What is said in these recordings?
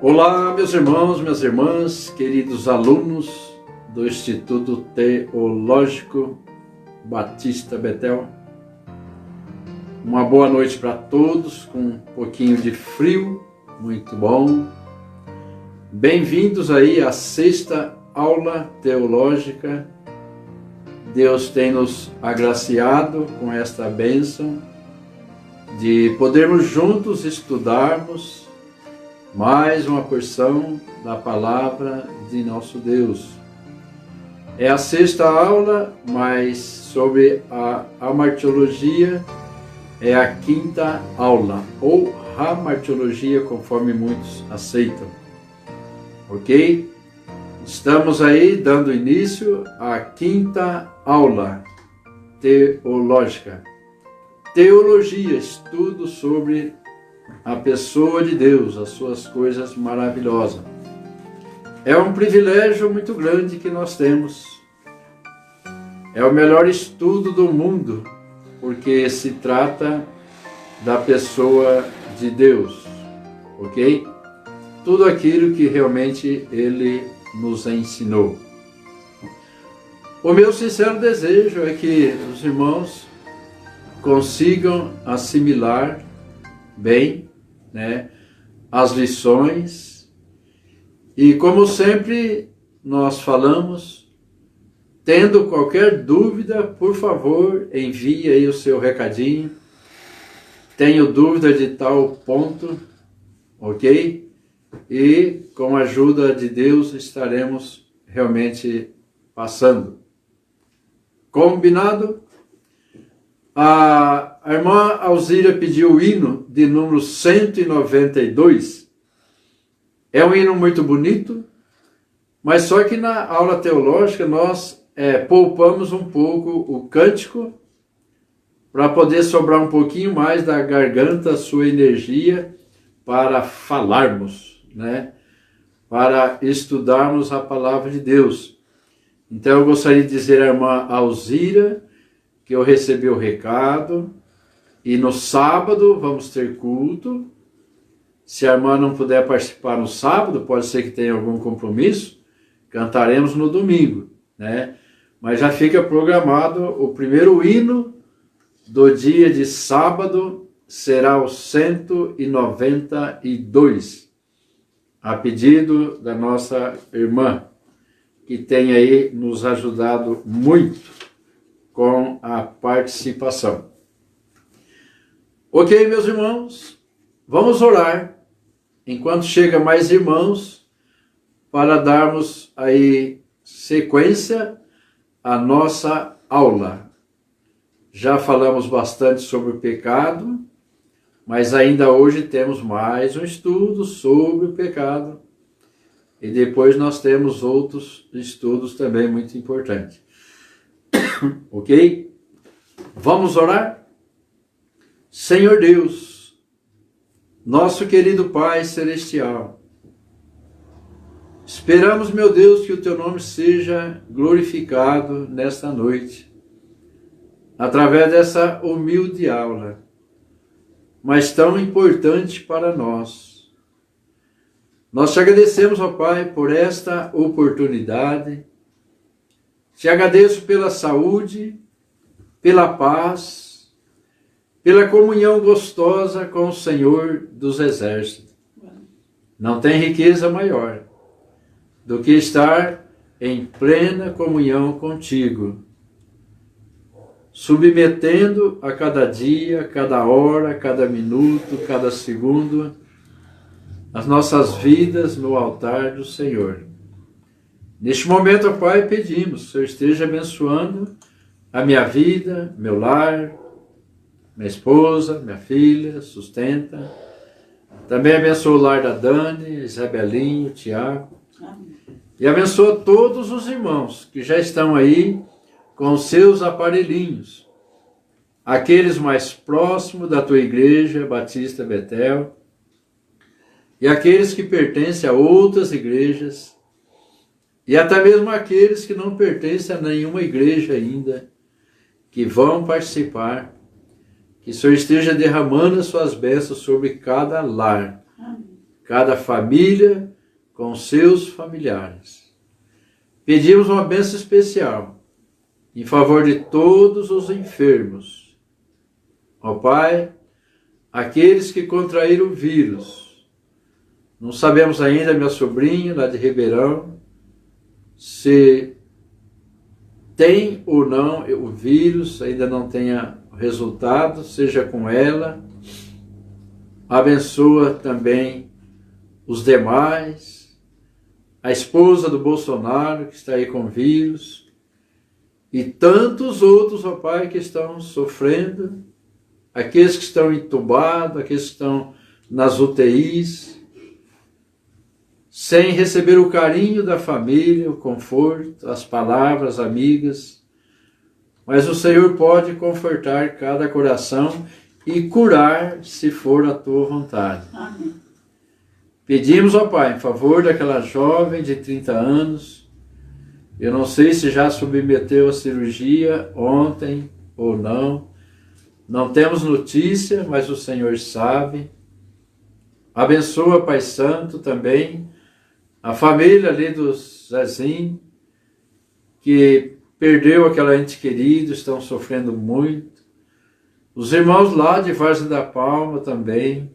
Olá, meus irmãos, minhas irmãs, queridos alunos do Instituto Teológico Batista Betel. Uma boa noite para todos, com um pouquinho de frio, muito bom. Bem-vindos aí à sexta aula teológica. Deus tem nos agraciado com esta bênção de podermos juntos estudarmos mais uma porção da palavra de nosso Deus. É a sexta aula, mas sobre a amartiologia é a quinta aula, ou hamartiologia, conforme muitos aceitam. Ok? Estamos aí dando início à quinta aula teológica. Teologia, estudo sobre a pessoa de Deus, as suas coisas maravilhosas. É um privilégio muito grande que nós temos. É o melhor estudo do mundo, porque se trata da pessoa de Deus, ok? Tudo aquilo que realmente Ele nos ensinou. O meu sincero desejo é que os irmãos consigam assimilar bem, as lições, e como sempre nós falamos, tendo qualquer dúvida, por favor, envie aí o seu recadinho. Tenho dúvida de tal ponto, ok? E com a ajuda de Deus estaremos realmente passando. Combinado? A irmã Alzira pediu o hino de número 192. É um hino muito bonito, mas só que na aula teológica nós poupamos um pouco o cântico para poder sobrar um pouquinho mais da garganta, sua energia para falarmos, para estudarmos a palavra de Deus. Então eu gostaria de dizer à irmã Alzira que eu recebi o recado, e no sábado vamos ter culto. Se a irmã não puder participar no sábado, pode ser que tenha algum compromisso, cantaremos no domingo, Mas já fica programado o primeiro hino do dia de sábado, será o 192, a pedido da nossa irmã, que tem aí nos ajudado muito com a participação. Ok, meus irmãos, vamos orar, enquanto chega mais irmãos, para darmos aí sequência à nossa aula. Já falamos bastante sobre o pecado, mas ainda hoje temos mais um estudo sobre o pecado, e depois nós temos outros estudos também muito importantes. Ok? Vamos orar? Senhor Deus, nosso querido Pai Celestial, esperamos, meu Deus, que o Teu nome seja glorificado nesta noite, através dessa humilde aula, mas tão importante para nós. Nós te agradecemos, ó Pai, por esta oportunidade. Te agradeço pela saúde, pela paz, pela comunhão gostosa com o Senhor dos Exércitos. Não tem riqueza maior do que estar em plena comunhão contigo, submetendo a cada dia, cada hora, cada minuto, cada segundo, as nossas vidas no altar do Senhor. Neste momento, ó Pai, pedimos que o Senhor esteja abençoando a minha vida, meu lar, minha esposa, minha filha, sustenta. Também abençoa o lar da Dani, Isabelinho, Tiago. E abençoa todos os irmãos que já estão aí com os seus aparelhinhos. Aqueles mais próximos da tua igreja, Batista Betel, e aqueles que pertencem a outras igrejas, e até mesmo aqueles que não pertencem a nenhuma igreja ainda, que vão participar, que o Senhor esteja derramando as suas bênçãos sobre cada lar. cada família com seus familiares. Pedimos uma bênção especial em favor de todos os enfermos. Ó Pai, aqueles que contraíram o vírus, não sabemos ainda, minha sobrinha lá de Ribeirão, se tem ou não o vírus, ainda não tenha resultado, seja com ela. Abençoa também os demais, a esposa do Bolsonaro que está aí com vírus, e tantos outros, ó Pai, que estão sofrendo, aqueles que estão entubados, aqueles que estão nas UTIs, sem receber o carinho da família, o conforto, as palavras amigas. Mas o Senhor pode confortar cada coração e curar, se for a tua vontade. Amém. Pedimos, ó Pai, em favor daquela jovem de 30 anos, eu não sei se já submeteu a cirurgia ontem ou não, não temos notícia, mas o Senhor sabe. Abençoa, Pai Santo, também a família ali do Zezinho, que perdeu aquela ente querida, estão sofrendo muito. Os irmãos lá de Várzea da Palma também.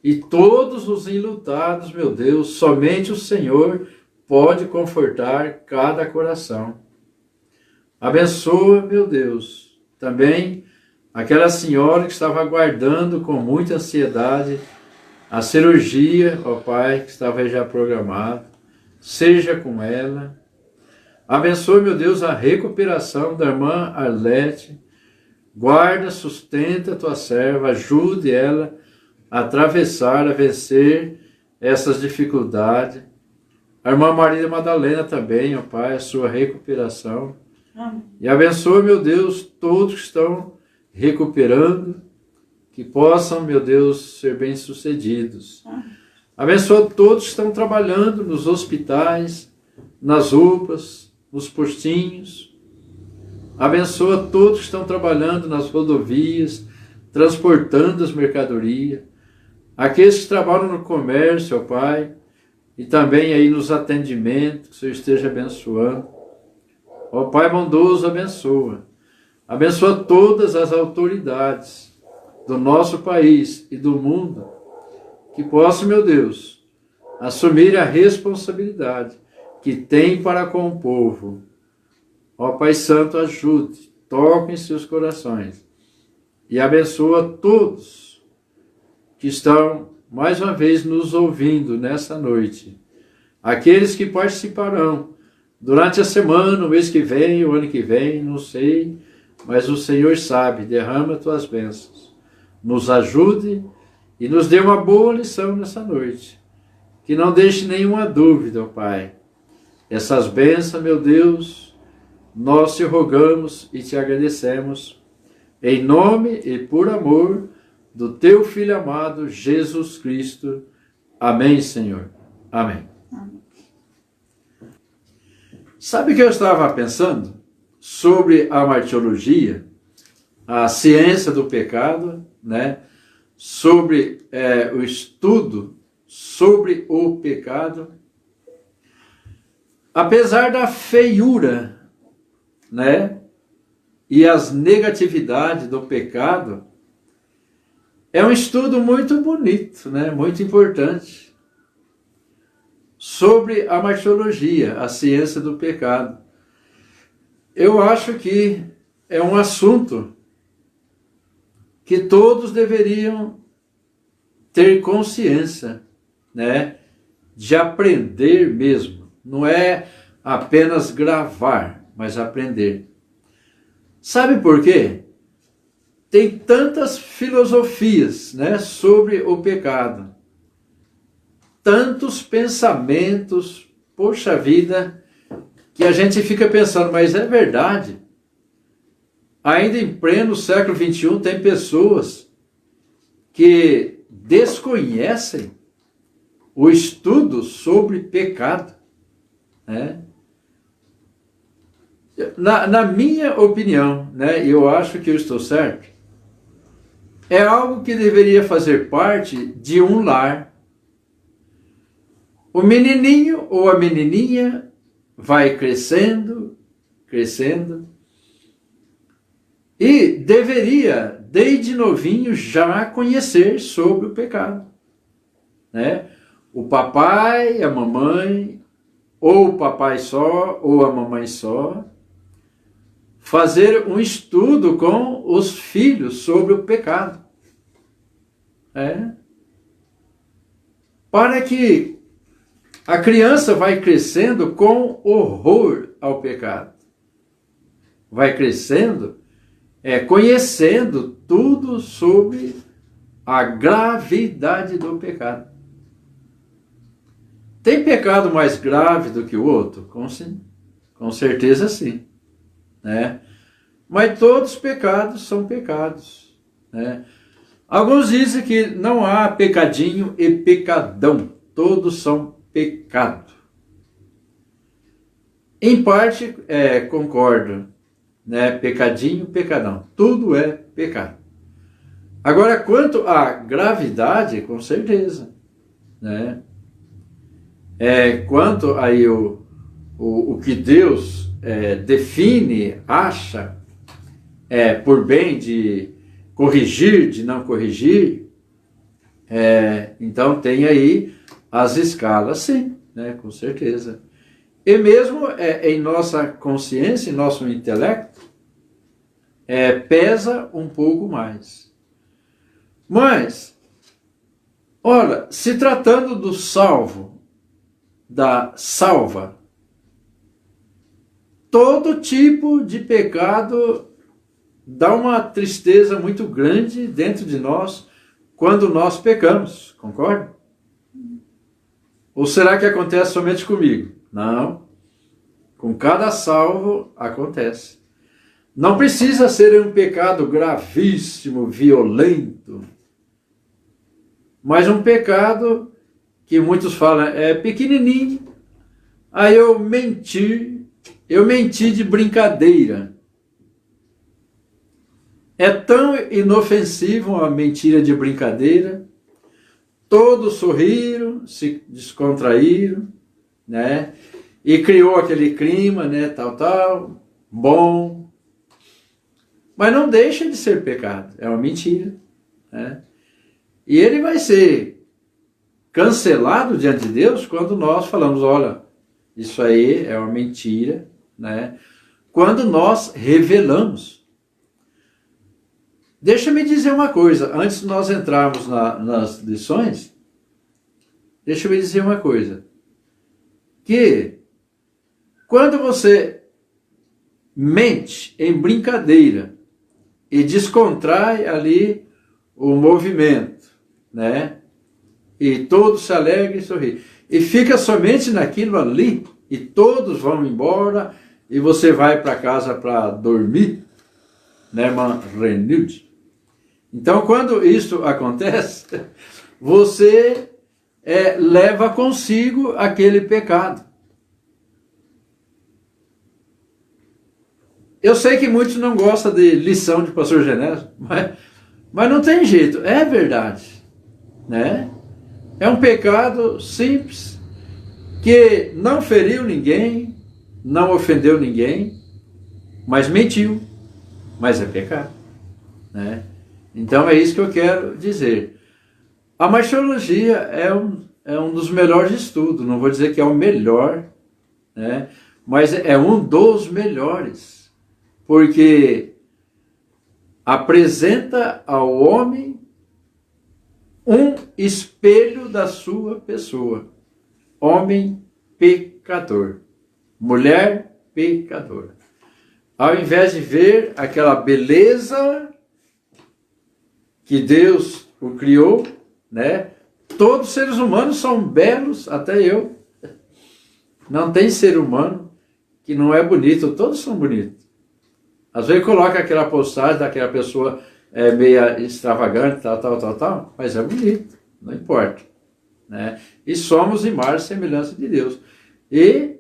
E todos os enlutados, meu Deus, somente o Senhor pode confortar cada coração. Abençoa, meu Deus, também aquela senhora que estava aguardando com muita ansiedade a cirurgia, ó Pai, que estava já programada, seja com ela. Abençoe, meu Deus, a recuperação da irmã Arlete. Guarda, sustenta a tua serva, ajude ela a atravessar, a vencer essas dificuldades. A irmã Maria Madalena também, ó Pai, a sua recuperação. Amém. E abençoe, meu Deus, todos que estão recuperando, que possam, meu Deus, ser bem-sucedidos. Abençoa todos que estão trabalhando nos hospitais, nas UPAs, nos postinhos. Abençoa todos que estão trabalhando nas rodovias, transportando as mercadorias. Aqueles que trabalham no comércio, ó Pai, e também aí nos atendimentos, que o Senhor esteja abençoando. Ó Pai bondoso, abençoa. Abençoa todas as autoridades do nosso país e do mundo, que possam, meu Deus, assumir a responsabilidade que tem para com o povo. Ó Pai Santo, ajude, toque em seus corações e abençoa todos que estão, mais uma vez, nos ouvindo nessa noite. Aqueles que participarão durante a semana, o mês que vem, o ano que vem, não sei, mas o Senhor sabe, derrama tuas bênçãos. Nos ajude e nos dê uma boa lição nessa noite. Que não deixe nenhuma dúvida, ó Pai. Essas bênçãos, meu Deus, nós te rogamos e te agradecemos, em nome e por amor do teu Filho amado, Jesus Cristo. Amém, Senhor. Amém. Amém. Sabe o que eu estava pensando sobre a martiologia, a ciência do pecado, né? Sobre o estudo sobre o pecado. Apesar da feiura, né, e as negatividades do pecado, é um estudo muito bonito, né, muito importante, sobre a martiologia, a ciência do pecado. Eu acho que é um assunto que todos deveriam ter consciência, né, de aprender mesmo. Não é apenas gravar, mas aprender. Sabe por quê? Tem tantas filosofias, né, sobre o pecado. Tantos pensamentos, poxa vida, que a gente fica pensando, mas é verdade. Ainda em pleno século XXI tem pessoas que desconhecem o estudo sobre pecado, né? Na minha opinião, né, e eu acho que eu estou certo, é algo que deveria fazer parte de um lar, o menininho ou a menininha vai crescendo, crescendo, e deveria, desde novinho, já conhecer sobre o pecado, né? O papai, a mamãe, ou o papai só, ou a mamãe só, fazer um estudo com os filhos sobre o pecado. Para que a criança vai crescendo com horror ao pecado. Vai crescendo, conhecendo tudo sobre a gravidade do pecado. Tem pecado mais grave do que o outro? Com certeza sim. Né? Mas todos os pecados são pecados. Né? Alguns dizem que não há pecadinho e pecadão. Todos são pecado. Em parte, concordo. Né? Pecadinho, pecadão. Tudo é pecado. Agora, quanto à gravidade, com certeza. Né? Quanto aí o que Deus define, acha por bem de corrigir, de não corrigir, então tem aí as escalas, sim, né, com certeza. E mesmo em nossa consciência, em nosso intelecto, pesa um pouco mais. Mas, ora, se tratando do salvo, da salva, todo tipo de pecado dá uma tristeza muito grande dentro de nós quando nós pecamos, concorda? Ou será que acontece somente comigo? Não. Com cada salvo acontece. Não precisa ser um pecado gravíssimo, violento, mas um pecado que muitos falam pequenininho. Aí eu menti de brincadeira. É tão inofensivo a mentira de brincadeira. Todos sorriram, se descontraíram, né? E criou aquele clima, né? Tal, bom. Mas não deixa de ser pecado, é uma mentira, né? E ele vai ser cancelado diante de Deus quando nós falamos, olha, isso aí é uma mentira, né? Quando nós revelamos. Deixa-me dizer uma coisa, antes de nós entrarmos nas lições, deixa-me dizer uma coisa, que quando você mente em brincadeira e descontrai ali o movimento, né? E todos se alegram e sorriem. E fica somente naquilo ali, e todos vão embora, e você vai para casa para dormir, né, irmã Renilde? Então, quando isso acontece, você leva consigo aquele pecado. Eu sei que muitos não gostam de lição de pastor Genésio, mas não tem jeito, é verdade, né? É um pecado simples, que não feriu ninguém, não ofendeu ninguém, mas mentiu, mas é pecado, né? Então é isso que eu quero dizer. A marciologia é um dos melhores estudos, não vou dizer que é o melhor, né? Mas é um dos melhores, porque apresenta ao homem um espelho da sua pessoa. Homem pecador, mulher pecadora. Ao invés de ver aquela beleza que Deus o criou, né? Todos os seres humanos são belos, até eu. Não tem ser humano que não é bonito, todos são bonitos. Às vezes coloca aquela postagem daquela pessoa meia extravagante, tal, mas é bonito, não importa, né? E somos imagem e semelhança de Deus. E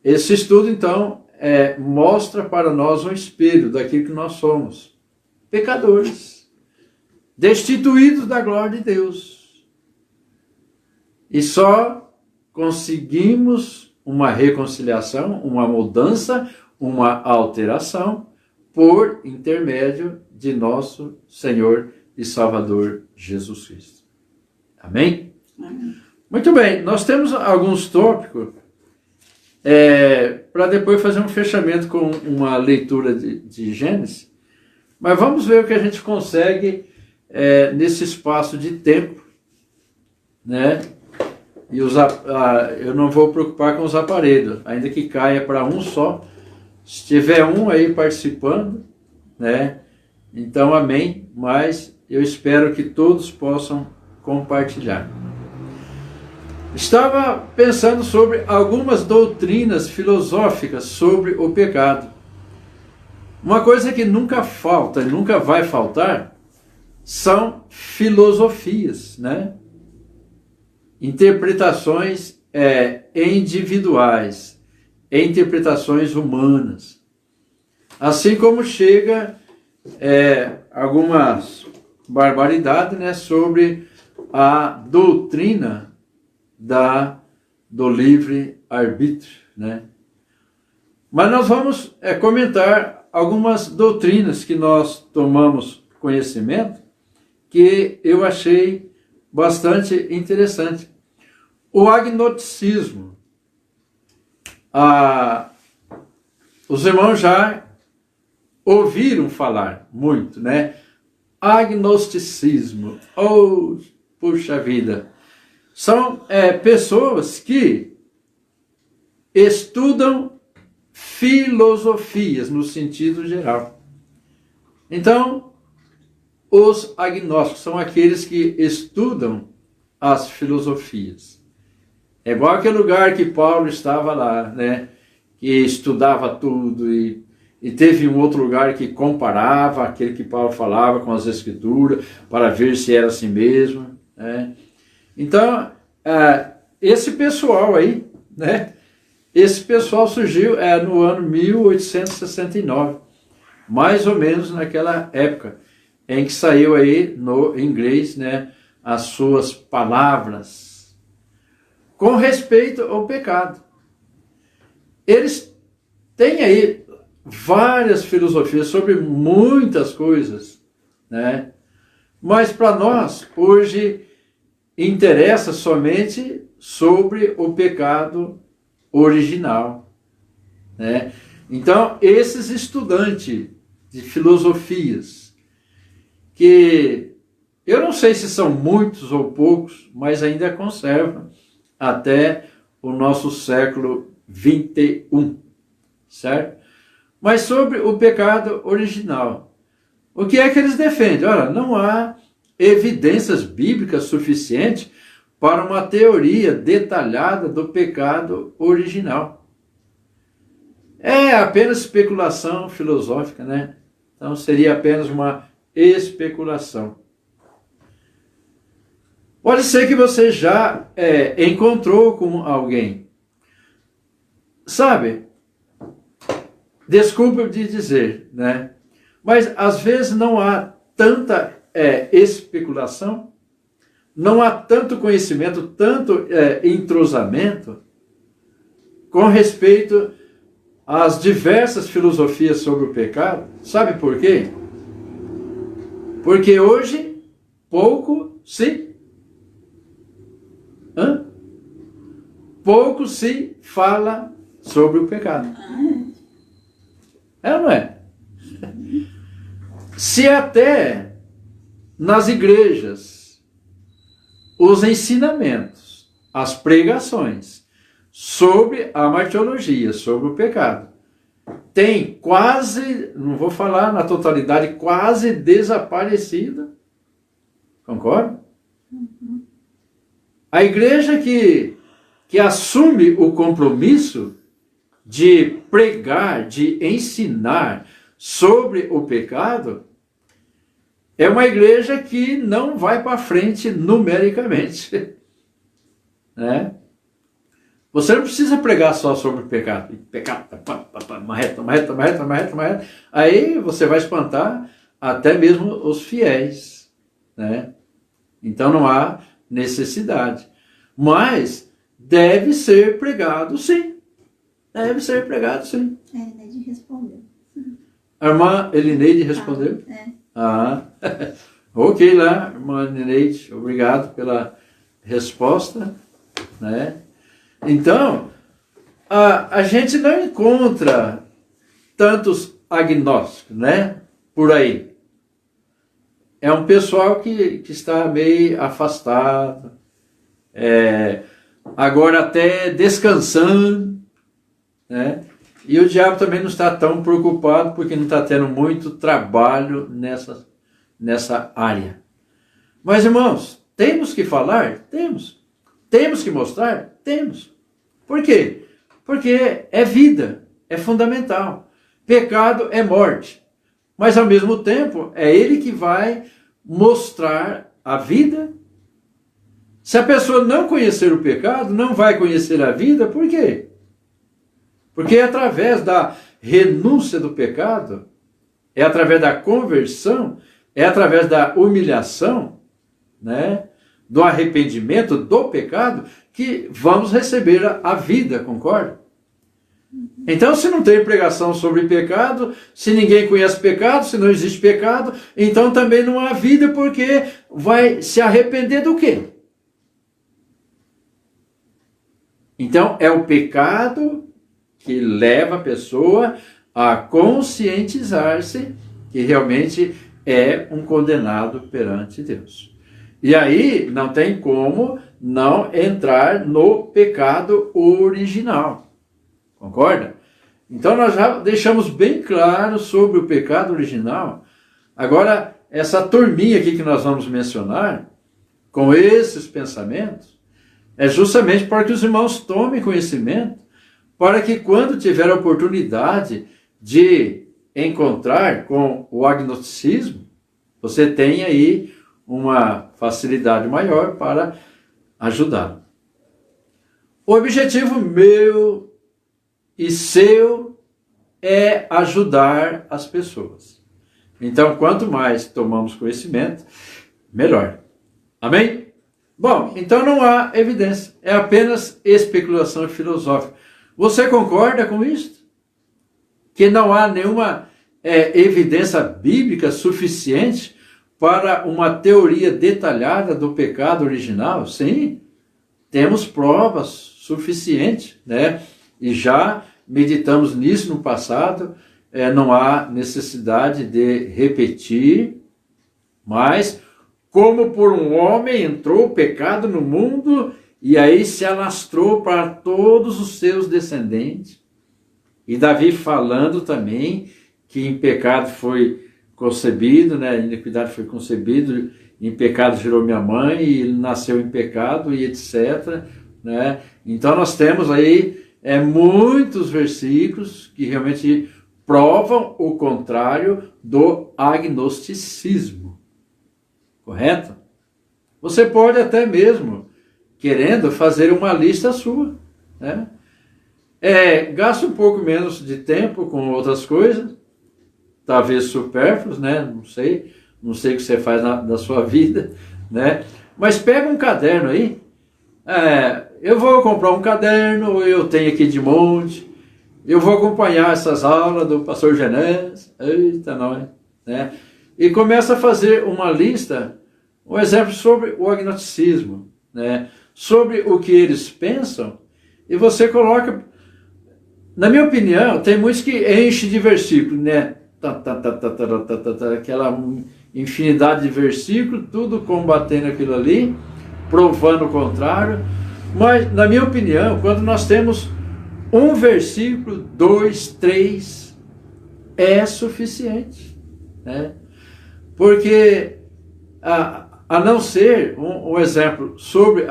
esse estudo, então, mostra para nós um espelho daquilo que nós somos. Pecadores, destituídos da glória de Deus. E só conseguimos uma reconciliação, uma mudança, uma alteração por intermédio de nosso Senhor e Salvador Jesus Cristo. Amém? Amém. Muito bem, nós temos alguns tópicos para depois fazer um fechamento com uma leitura de Gênesis, mas vamos ver o que a gente consegue nesse espaço de tempo, né? E eu não vou preocupar com os aparelhos, ainda que caia para um só. Se tiver um aí participando, né? Então, amém. Mas eu espero que todos possam compartilhar. Estava pensando sobre algumas doutrinas filosóficas sobre o pecado. Uma coisa que nunca falta e nunca vai faltar são filosofias, né? Interpretações individuais, interpretações humanas. Assim como chega algumas barbaridades, né, sobre a doutrina do livre-arbítrio, né? Mas nós vamos comentar algumas doutrinas que nós tomamos conhecimento que eu achei bastante interessante. O agnosticismo. Os irmãos já ouviram falar muito, né? Agnosticismo. Oh, puxa vida. São pessoas que estudam filosofias no sentido geral. Então, os agnósticos são aqueles que estudam as filosofias. É igual aquele lugar que Paulo estava lá, né? Que estudava tudo e teve um outro lugar que comparava aquele que Paulo falava com as Escrituras para ver se era assim mesmo, né? Então, esse pessoal aí, né? Esse pessoal surgiu no ano 1869, mais ou menos naquela época, em que saiu aí no inglês, né, as suas palavras com respeito ao pecado. Eles têm aí várias filosofias sobre muitas coisas, né? Mas para nós, hoje, interessa somente sobre o pecado original, né? Então, esses estudantes de filosofias, que eu não sei se são muitos ou poucos, mas ainda conservam até o nosso século 21, certo? Mas sobre o pecado original, o que é que eles defendem? Olha, não há evidências bíblicas suficientes para uma teoria detalhada do pecado original. É apenas especulação filosófica, né? Então seria apenas uma especulação. Pode ser que você já encontrou com alguém. Sabe, desculpa de dizer, né? Mas às vezes não há tanta especulação, não há tanto conhecimento, tanto entrosamento com respeito às diversas filosofias sobre o pecado. Sabe por quê? Porque hoje pouco se fala sobre o pecado. É ou não é? Se até nas igrejas os ensinamentos, as pregações sobre a martirologia, sobre o pecado, tem quase, não vou falar na totalidade, quase desaparecido. Concorda? A igreja que assume o compromisso de pregar, de ensinar sobre o pecado, é uma igreja que não vai para frente numericamente, né? Você não precisa pregar só sobre o pecado. Pecado, marreta. Aí você vai espantar até mesmo os fiéis, né? Então não há necessidade. Mas deve ser pregado sim. Deve ser pregado sim. Elineide respondeu. A irmã Elineide respondeu? Ah, ok lá, irmã Elineide, obrigado pela resposta, né? Então, a gente não encontra tantos agnósticos, né? Por aí. É um pessoal que está meio afastado, agora até descansando, né? E o diabo também não está tão preocupado porque não está tendo muito trabalho nessa área. Mas, irmãos, temos que falar? Temos. Temos que mostrar? Temos. Por quê? Porque é vida, é fundamental. Pecado é morte. Mas, ao mesmo tempo, é ele que vai mostrar a vida. Se a pessoa não conhecer o pecado, não vai conhecer a vida, por quê? Porque é através da renúncia do pecado, é através da conversão, é através da humilhação, né, do arrependimento do pecado, que vamos receber a vida, concorda? Então, se não tem pregação sobre pecado, se ninguém conhece pecado, se não existe pecado, então também não há vida, porque vai se arrepender do quê? Então, é o pecado que leva a pessoa a conscientizar-se que realmente é um condenado perante Deus. E aí não tem como não entrar no pecado original. Concorda? Então nós já deixamos bem claro sobre o pecado original. Agora, essa turminha aqui que nós vamos mencionar, com esses pensamentos, é justamente para que os irmãos tomem conhecimento, para que quando tiver a oportunidade de encontrar com o agnosticismo, você tenha aí uma facilidade maior para ajudá-lo. O objetivo meu e seu é ajudar as pessoas. Então, quanto mais tomamos conhecimento, melhor. Amém? Bom, então não há evidência, é apenas especulação filosófica. Você concorda com isso? Que não há nenhuma evidência bíblica suficiente para uma teoria detalhada do pecado original? Sim, temos provas suficientes, né? E já meditamos nisso no passado, não há necessidade de repetir, mas como por um homem entrou o pecado no mundo e aí se alastrou para todos os seus descendentes. E Davi falando também que em pecado foi concebido, né? Em iniquidade foi concebido, em pecado gerou minha mãe, e ele nasceu em pecado, e etc. Né? Então nós temos aí muitos versículos que realmente provam o contrário do agnosticismo. Correto? Você pode até mesmo, querendo, fazer uma lista sua, né? Gasta um pouco menos de tempo com outras coisas, talvez supérfluos, né? Não sei o que você faz da sua vida, né? Mas pega um caderno aí, eu vou comprar um caderno, eu tenho aqui de monte, eu vou acompanhar essas aulas do pastor Genés, eita nós, né? E começa a fazer uma lista, um exemplo sobre o agnosticismo, né? Sobre o que eles pensam, e você coloca. Na minha opinião, tem muitos que enchem de versículos, né? Aquela infinidade de versículos, tudo combatendo aquilo ali, provando o contrário. Mas, na minha opinião, quando nós temos um versículo, 2, 3, é suficiente, né? Porque, a não ser um exemplo sobre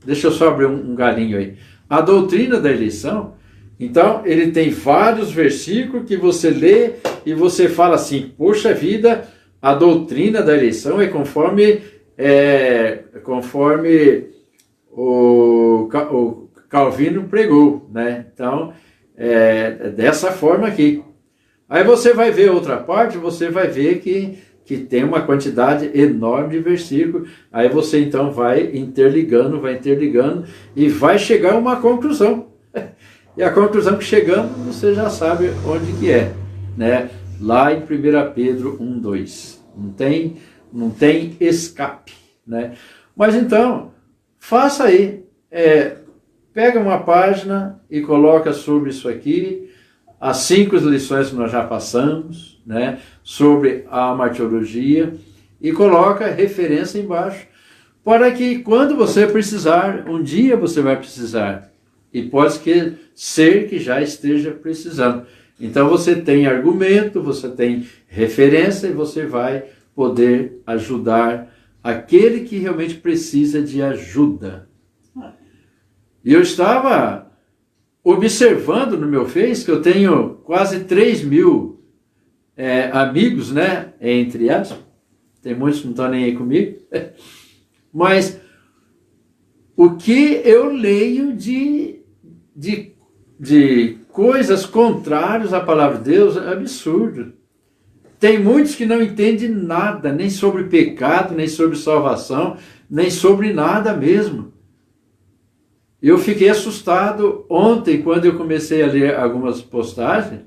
deixa eu só abrir um galinho aí, a doutrina da eleição. Então, ele tem vários versículos que você lê e você fala assim, poxa vida, a doutrina da eleição é conforme o Calvino pregou, né? Então, dessa forma aqui. Aí você vai ver outra parte, você vai ver que que tem uma quantidade enorme de versículos. Aí você então vai interligando e vai chegar a uma conclusão. E a conclusão que chegamos, você já sabe onde que é, né? Lá em 1 Pedro 1:2. Não tem escape, né? Mas então, faça aí. Pega uma página e coloca sobre isso aqui, as 5 lições que nós já passamos, né, sobre a martirologia, e coloca referência embaixo, para que quando você precisar, um dia você vai precisar, e pode ser que já esteja precisando. Então você tem argumento, você tem referência, e você vai poder ajudar aquele que realmente precisa de ajuda. E eu estava observando no meu Face, que eu tenho quase 3.000 amigos, né? Entre aspas. Tem muitos que não estão nem aí comigo. Mas o que eu leio de coisas contrárias à palavra de Deus é absurdo. Tem muitos que não entendem nada, nem sobre pecado, nem sobre salvação, nem sobre nada mesmo. Eu fiquei assustado ontem, quando eu comecei a ler algumas postagens.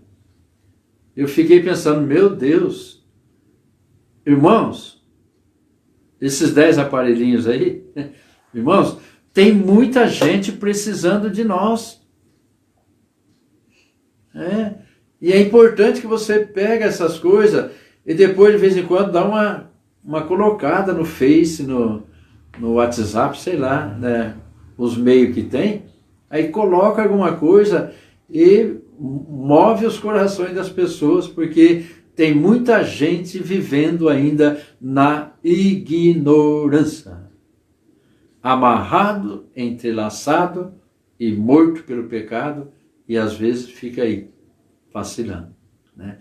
Eu fiquei pensando, meu Deus, irmãos, esses 10 aparelhinhos aí, irmãos, tem muita gente precisando de nós. E é importante que você pegue essas coisas e depois, de vez em quando, dá uma colocada no Face, no WhatsApp, sei lá, né? Os meios que tem, aí coloca alguma coisa e move os corações das pessoas, porque tem muita gente vivendo ainda na ignorância, amarrado, entrelaçado e morto pelo pecado, e às vezes fica aí, vacilando, né?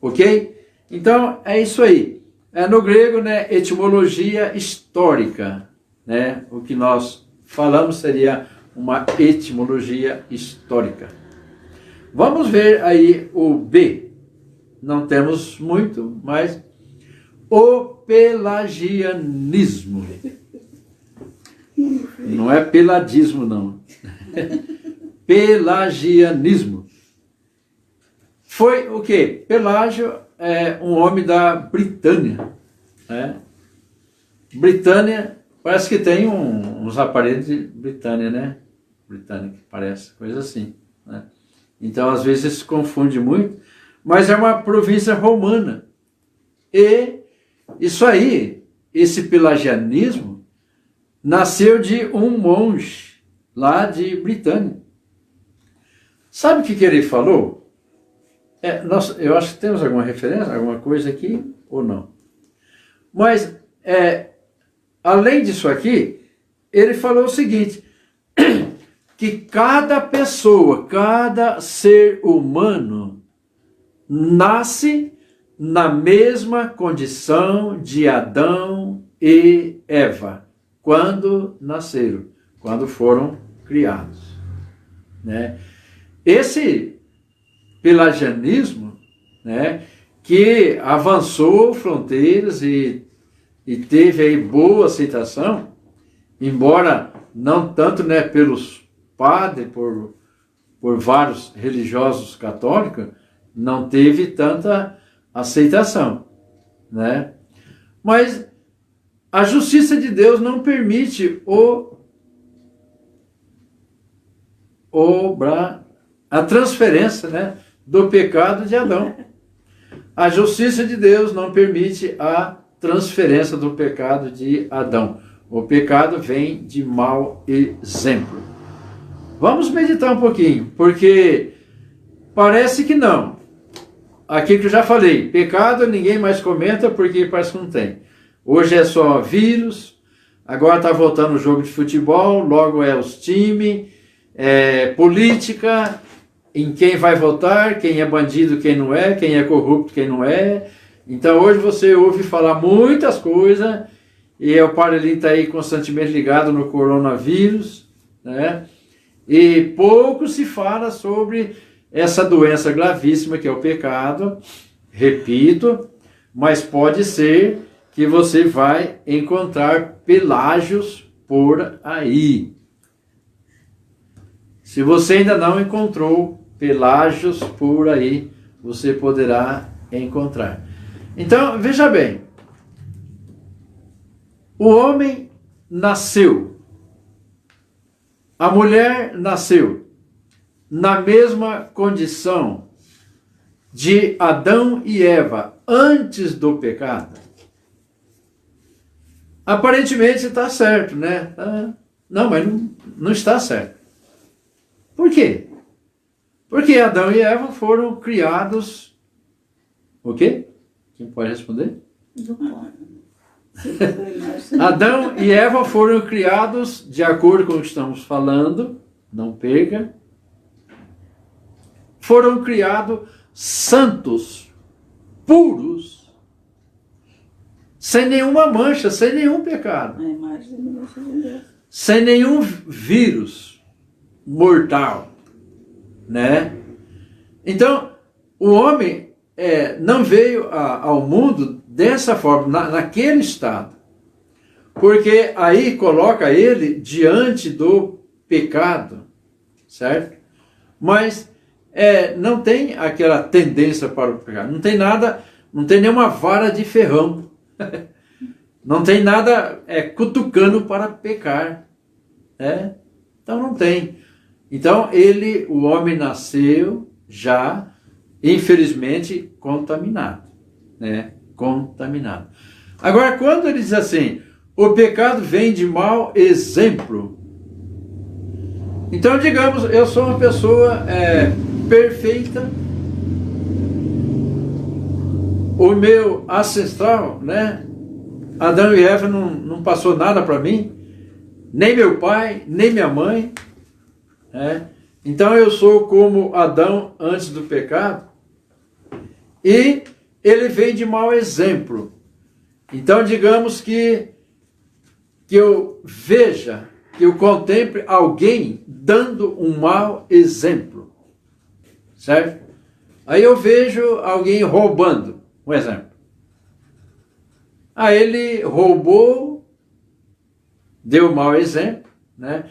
Ok? Então, é isso aí. No grego, né, etimologia histórica, né? O que nós falamos seria uma etimologia histórica. Vamos ver aí o B. Não temos muito, mas o pelagianismo. Não é peladismo, não. Pelagianismo. Foi o quê? Pelágio é um homem da Britânia. Britânia, parece que tem uns aparelhos de Britânia, né? Britânica, parece, coisa assim, né? Então, às vezes, se confunde muito, mas é uma província romana. E isso aí, esse pelagianismo, nasceu de um monge lá de Britânia. Sabe o que ele falou? Eu acho que temos alguma referência, alguma coisa aqui, ou não. Mas, além disso aqui, ele falou o seguinte, que cada pessoa, cada ser humano, nasce na mesma condição de Adão e Eva, quando nasceram, quando foram criados, né? Esse pelagianismo, né, que avançou fronteiras e teve aí boa aceitação, embora não tanto, né, pelos padres, por vários religiosos católicos, não teve tanta aceitação, né? Mas a justiça de Deus não permite a transferência, né, do pecado de Adão. A justiça de Deus não permite a transferência do pecado de Adão. O pecado vem de mau exemplo. Vamos meditar um pouquinho, porque parece que não. Aquilo que eu já falei, pecado ninguém mais comenta porque parece que não tem. Hoje é só vírus, agora está voltando o jogo de futebol, logo é os times, política, em quem vai votar, quem é bandido, quem não é, quem é corrupto, quem não é. Então hoje você ouve falar muitas coisas, e o Paralí está aí constantemente ligado no coronavírus, né? E pouco se fala sobre essa doença gravíssima que é o pecado. Repito, mas pode ser que você vai encontrar pelágios por aí. Se você ainda não encontrou pelágios por aí, você poderá encontrar. Então, veja bem, o homem nasceu, a mulher nasceu na mesma condição de Adão e Eva antes do pecado. Aparentemente está certo, né? Não, mas não está certo. Por quê? Porque Adão e Eva foram criados... O quê? Quem pode responder? Adão e Eva foram criados, de acordo com o que estamos falando, não perca, foram criados santos, puros, sem nenhuma mancha, sem nenhum pecado, sem nenhum vírus mortal, né? Então, o homem não veio ao mundo dessa forma, naquele estado, porque aí coloca ele diante do pecado, certo? Mas não tem aquela tendência para o pecado, não tem nada, não tem nenhuma vara de ferrão, não tem nada cutucando para pecar, né? Então não tem. Então o homem nasceu já, infelizmente, contaminado, né? Contaminado. Agora, quando ele diz assim, o pecado vem de mau exemplo. Então, digamos, eu sou uma pessoa perfeita, o meu ancestral, né? Adão e Eva não passou nada para mim, nem meu pai, nem minha mãe, né? Então eu sou como Adão antes do pecado, e ele vem de mau exemplo. Então digamos que eu veja, que eu contemple alguém dando um mau exemplo, certo? Aí eu vejo alguém roubando, um exemplo. Aí ele roubou, deu mau exemplo, né?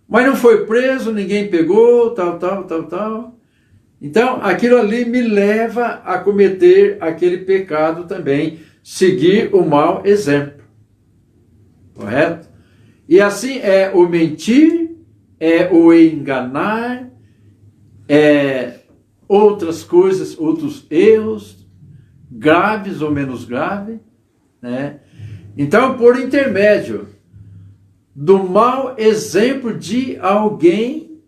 Mas não foi preso, ninguém pegou, tal. Então, aquilo ali me leva a cometer aquele pecado também, seguir o mau exemplo. Correto? E assim é o mentir, é o enganar, outras coisas, outros erros, graves ou menos graves, né? Então, por intermédio do mau exemplo de alguém,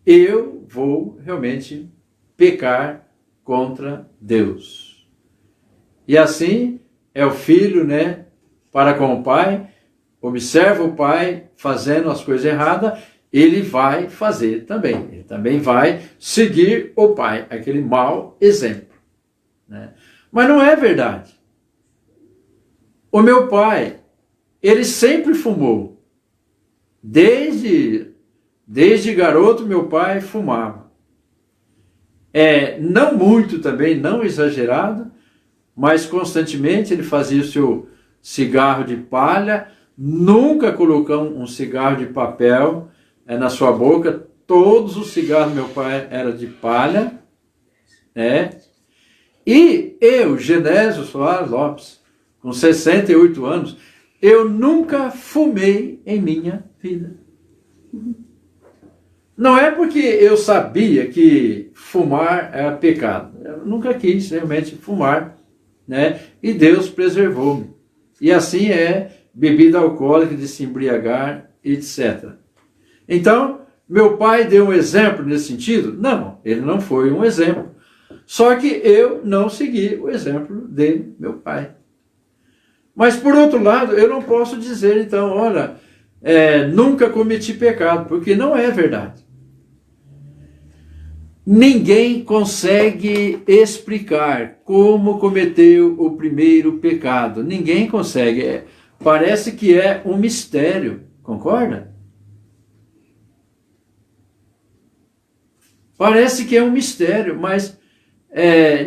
eu vou realmente pecar contra Deus. E assim é o filho, né, para com o pai, observa o pai fazendo as coisas erradas, ele vai fazer também. Ele também vai seguir o pai, aquele mau exemplo, né? Mas não é verdade. O meu pai, ele sempre fumou. Desde garoto, meu pai fumava. Não muito também, não exagerado, mas constantemente ele fazia o seu cigarro de palha, nunca colocou um cigarro de papel na sua boca. Todos os cigarros do meu pai eram de palha, né? E eu, Genésio Soares Lopes, com 68 anos, eu nunca fumei em minha vida. Não é porque eu sabia que fumar era pecado. Eu nunca quis realmente fumar, né? E Deus preservou-me. E assim é bebida alcoólica, de se embriagar, etc. Então, meu pai deu um exemplo nesse sentido? Não, ele não foi um exemplo. Só que eu não segui o exemplo de meu pai. Mas, por outro lado, eu não posso dizer, então, olha, nunca cometi pecado, porque não é verdade. Ninguém consegue explicar como cometeu o primeiro pecado. Ninguém consegue. Parece que é um mistério, concorda? Parece que é um mistério, mas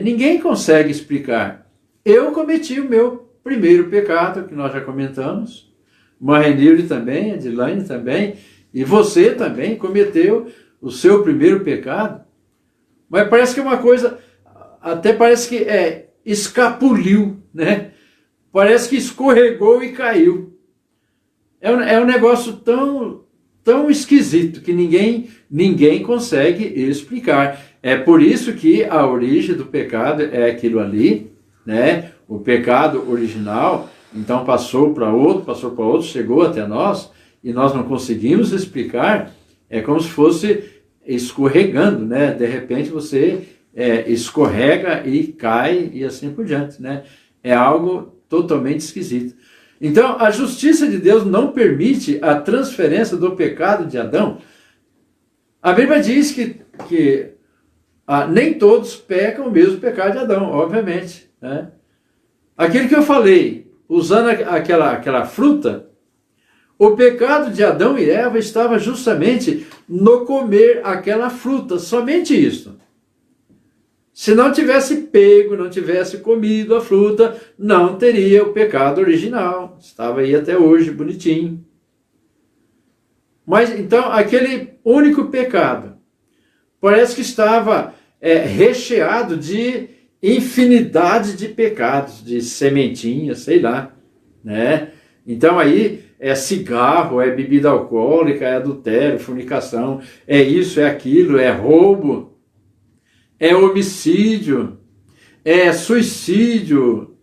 ninguém consegue explicar. eu cometi o meu primeiro pecado, que nós já comentamos, Marenilde também, Adilane também, e você também cometeu o seu primeiro pecado. Mas parece que é uma coisa, até parece que escapuliu, né? Parece que escorregou e caiu. É um negócio tão esquisito que ninguém consegue explicar. É por isso que a origem do pecado é aquilo ali, né? O pecado original, então passou para outro, chegou até nós, e nós não conseguimos explicar. É como se fosse escorregando, né? De repente você escorrega e cai e assim por diante, né? É algo totalmente esquisito. Então, a justiça de Deus não permite a transferência do pecado de Adão. A Bíblia diz que nem todos pecam o mesmo pecado de Adão, obviamente, né? Aquilo que eu falei, usando aquela fruta, o pecado de Adão e Eva estava justamente no comer aquela fruta, somente isso. Se não tivesse pego, não tivesse comido a fruta, não teria o pecado original. Estava aí até hoje, bonitinho. Mas então, aquele único pecado, parece que estava recheado de infinidade de pecados, de sementinhas, sei lá, né? Então aí é cigarro, é bebida alcoólica, é adultério, fornicação, é isso, é aquilo, é roubo, é homicídio, é suicídio.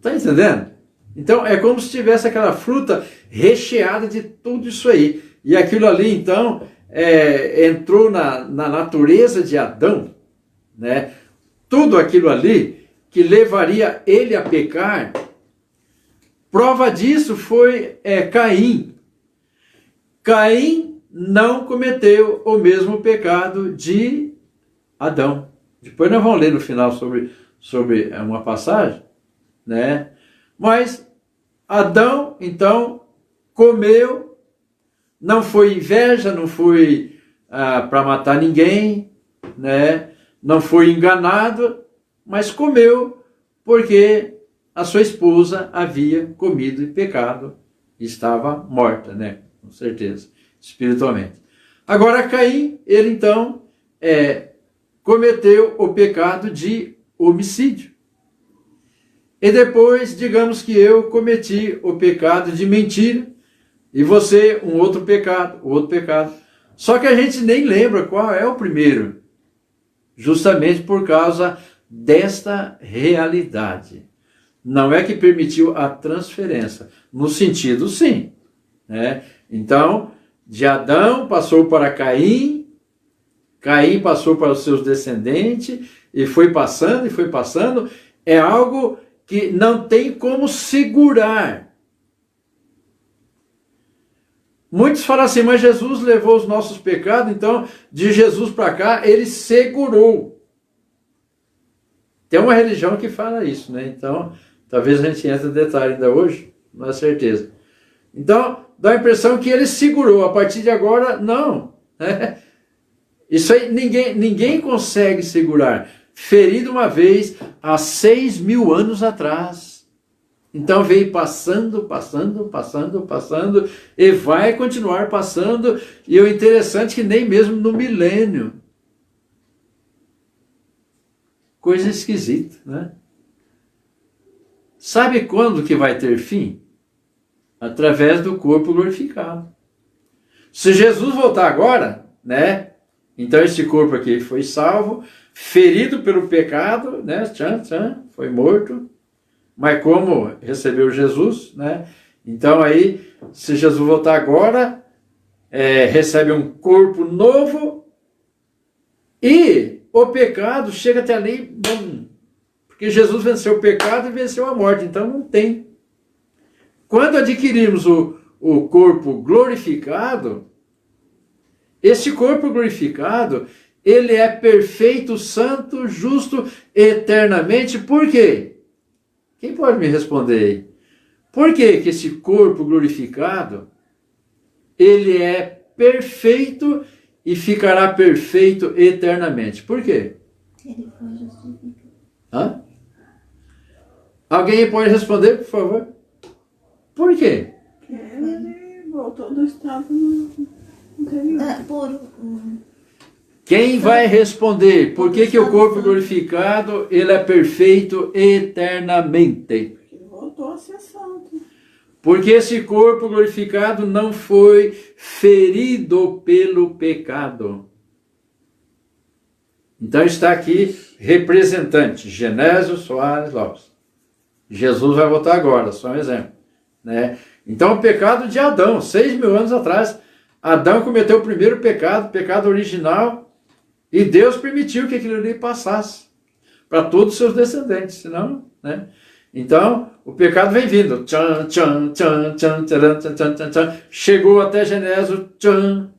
Tá entendendo? Então é como se tivesse aquela fruta recheada de tudo isso aí. E aquilo ali, então, entrou na natureza de Adão, né? Tudo aquilo ali que levaria ele a pecar. Prova disso foi Caim. Caim não cometeu o mesmo pecado de Adão. Depois nós vamos ler no final sobre uma passagem, né? Mas Adão, então, comeu, não foi inveja, não foi para matar ninguém, né? Não foi enganado, mas comeu porque a sua esposa havia comido e pecado, estava morta, né? Com certeza, espiritualmente. Agora Caim, ele então cometeu o pecado de homicídio. E depois, digamos que eu cometi o pecado de mentira, e você um outro pecado, Só que a gente nem lembra qual é o primeiro, justamente por causa desta realidade. Não é que permitiu a transferência, no sentido sim, né? Então, de Adão passou para Caim, Caim passou para os seus descendentes, e foi passando, é algo que não tem como segurar. Muitos falam assim, mas Jesus levou os nossos pecados, então de Jesus para cá ele segurou. Tem uma religião que fala isso, né? Então, talvez a gente entre em detalhe ainda hoje, não é certeza. Então, dá a impressão que ele segurou, a partir de agora, não. Isso aí ninguém consegue segurar. Ferido uma vez há 6.000 anos atrás. Então veio passando, e vai continuar passando, e o interessante é que nem mesmo no milênio. Coisa esquisita, né? Sabe quando que vai ter fim? Através do corpo glorificado. Se Jesus voltar agora, né? Então esse corpo aqui foi salvo, ferido pelo pecado, né? Foi morto. Mas como recebeu Jesus, né? Então aí, se Jesus voltar agora, recebe um corpo novo e o pecado chega até ali, bom, porque Jesus venceu o pecado e venceu a morte, então não tem. Quando adquirimos o corpo glorificado, esse corpo glorificado, ele é perfeito, santo, justo, eternamente. Por quê? Quem pode me responder aí? Por que que esse corpo glorificado, ele é perfeito e ficará perfeito eternamente? Por quê? Ele foi justificado. Hã? Alguém pode responder, por favor? Por quê? Porque ele voltou do estado anterior. Puro. Quem vai responder? Por que o corpo glorificado ele é perfeito eternamente? Porque ele voltou a ser santo. Porque esse corpo glorificado não foi ferido pelo pecado. Então está aqui representante, Genésio Soares Lopes. Jesus vai voltar agora, só um exemplo. Né? Então o pecado de Adão, 6.000 anos atrás, Adão cometeu o primeiro pecado, pecado original, e Deus permitiu que aquilo ali passasse para todos os seus descendentes, senão, né? Então, o pecado vem vindo. Tchan, tchan, tchan, tchan, tchan, tchan, tchan, tchan, tchan. Chegou até Genésio. Tchan.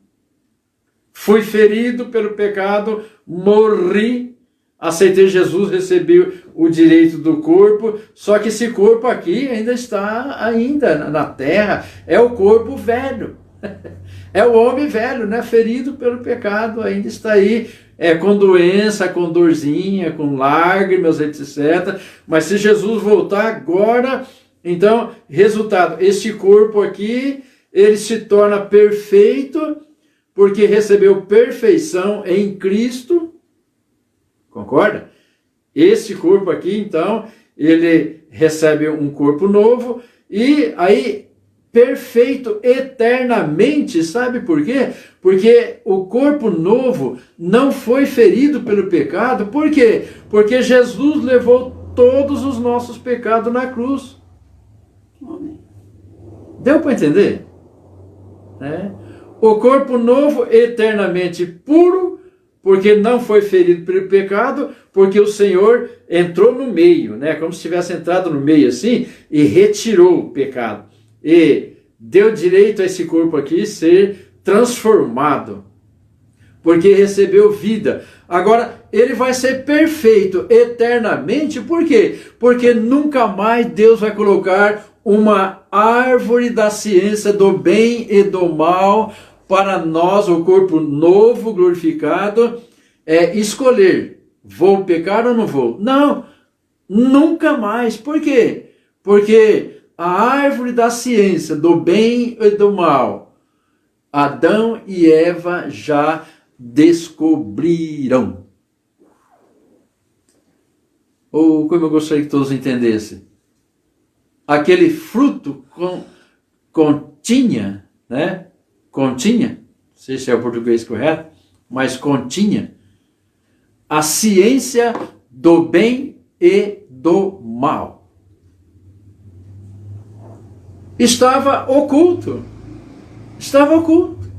Fui ferido pelo pecado, morri, aceitei Jesus, recebi o direito do corpo, só que esse corpo aqui ainda está na terra, é o corpo velho. É o homem velho, né? Ferido pelo pecado, ainda está aí, com doença, com dorzinha, com lágrimas, etc. Mas se Jesus voltar agora, então, resultado, este corpo aqui, ele se torna perfeito, porque recebeu perfeição em Cristo, concorda? Esse corpo aqui, então, ele recebe um corpo novo, e aí, perfeito eternamente, sabe por quê? Porque o corpo novo não foi ferido pelo pecado, por quê? Porque Jesus levou todos os nossos pecados na cruz. Amém. Deu para entender? O corpo novo eternamente puro, porque não foi ferido pelo pecado, porque o Senhor entrou no meio, né? Como se tivesse entrado no meio assim, e retirou o pecado. E deu direito a esse corpo aqui ser transformado, porque recebeu vida. Agora, ele vai ser perfeito eternamente, por quê? Porque nunca mais Deus vai colocar uma árvore da ciência do bem e do mal para nós, o corpo novo, glorificado, escolher, vou pecar ou não vou? Não, nunca mais. Por quê? Porque a árvore da ciência do bem e do mal, Adão e Eva já descobriram. Ou como eu gostaria que todos entendessem, aquele fruto continha, né? Continha, não sei se é o português correto, mas continha a ciência do bem e do mal. Estava oculto. Estava oculto.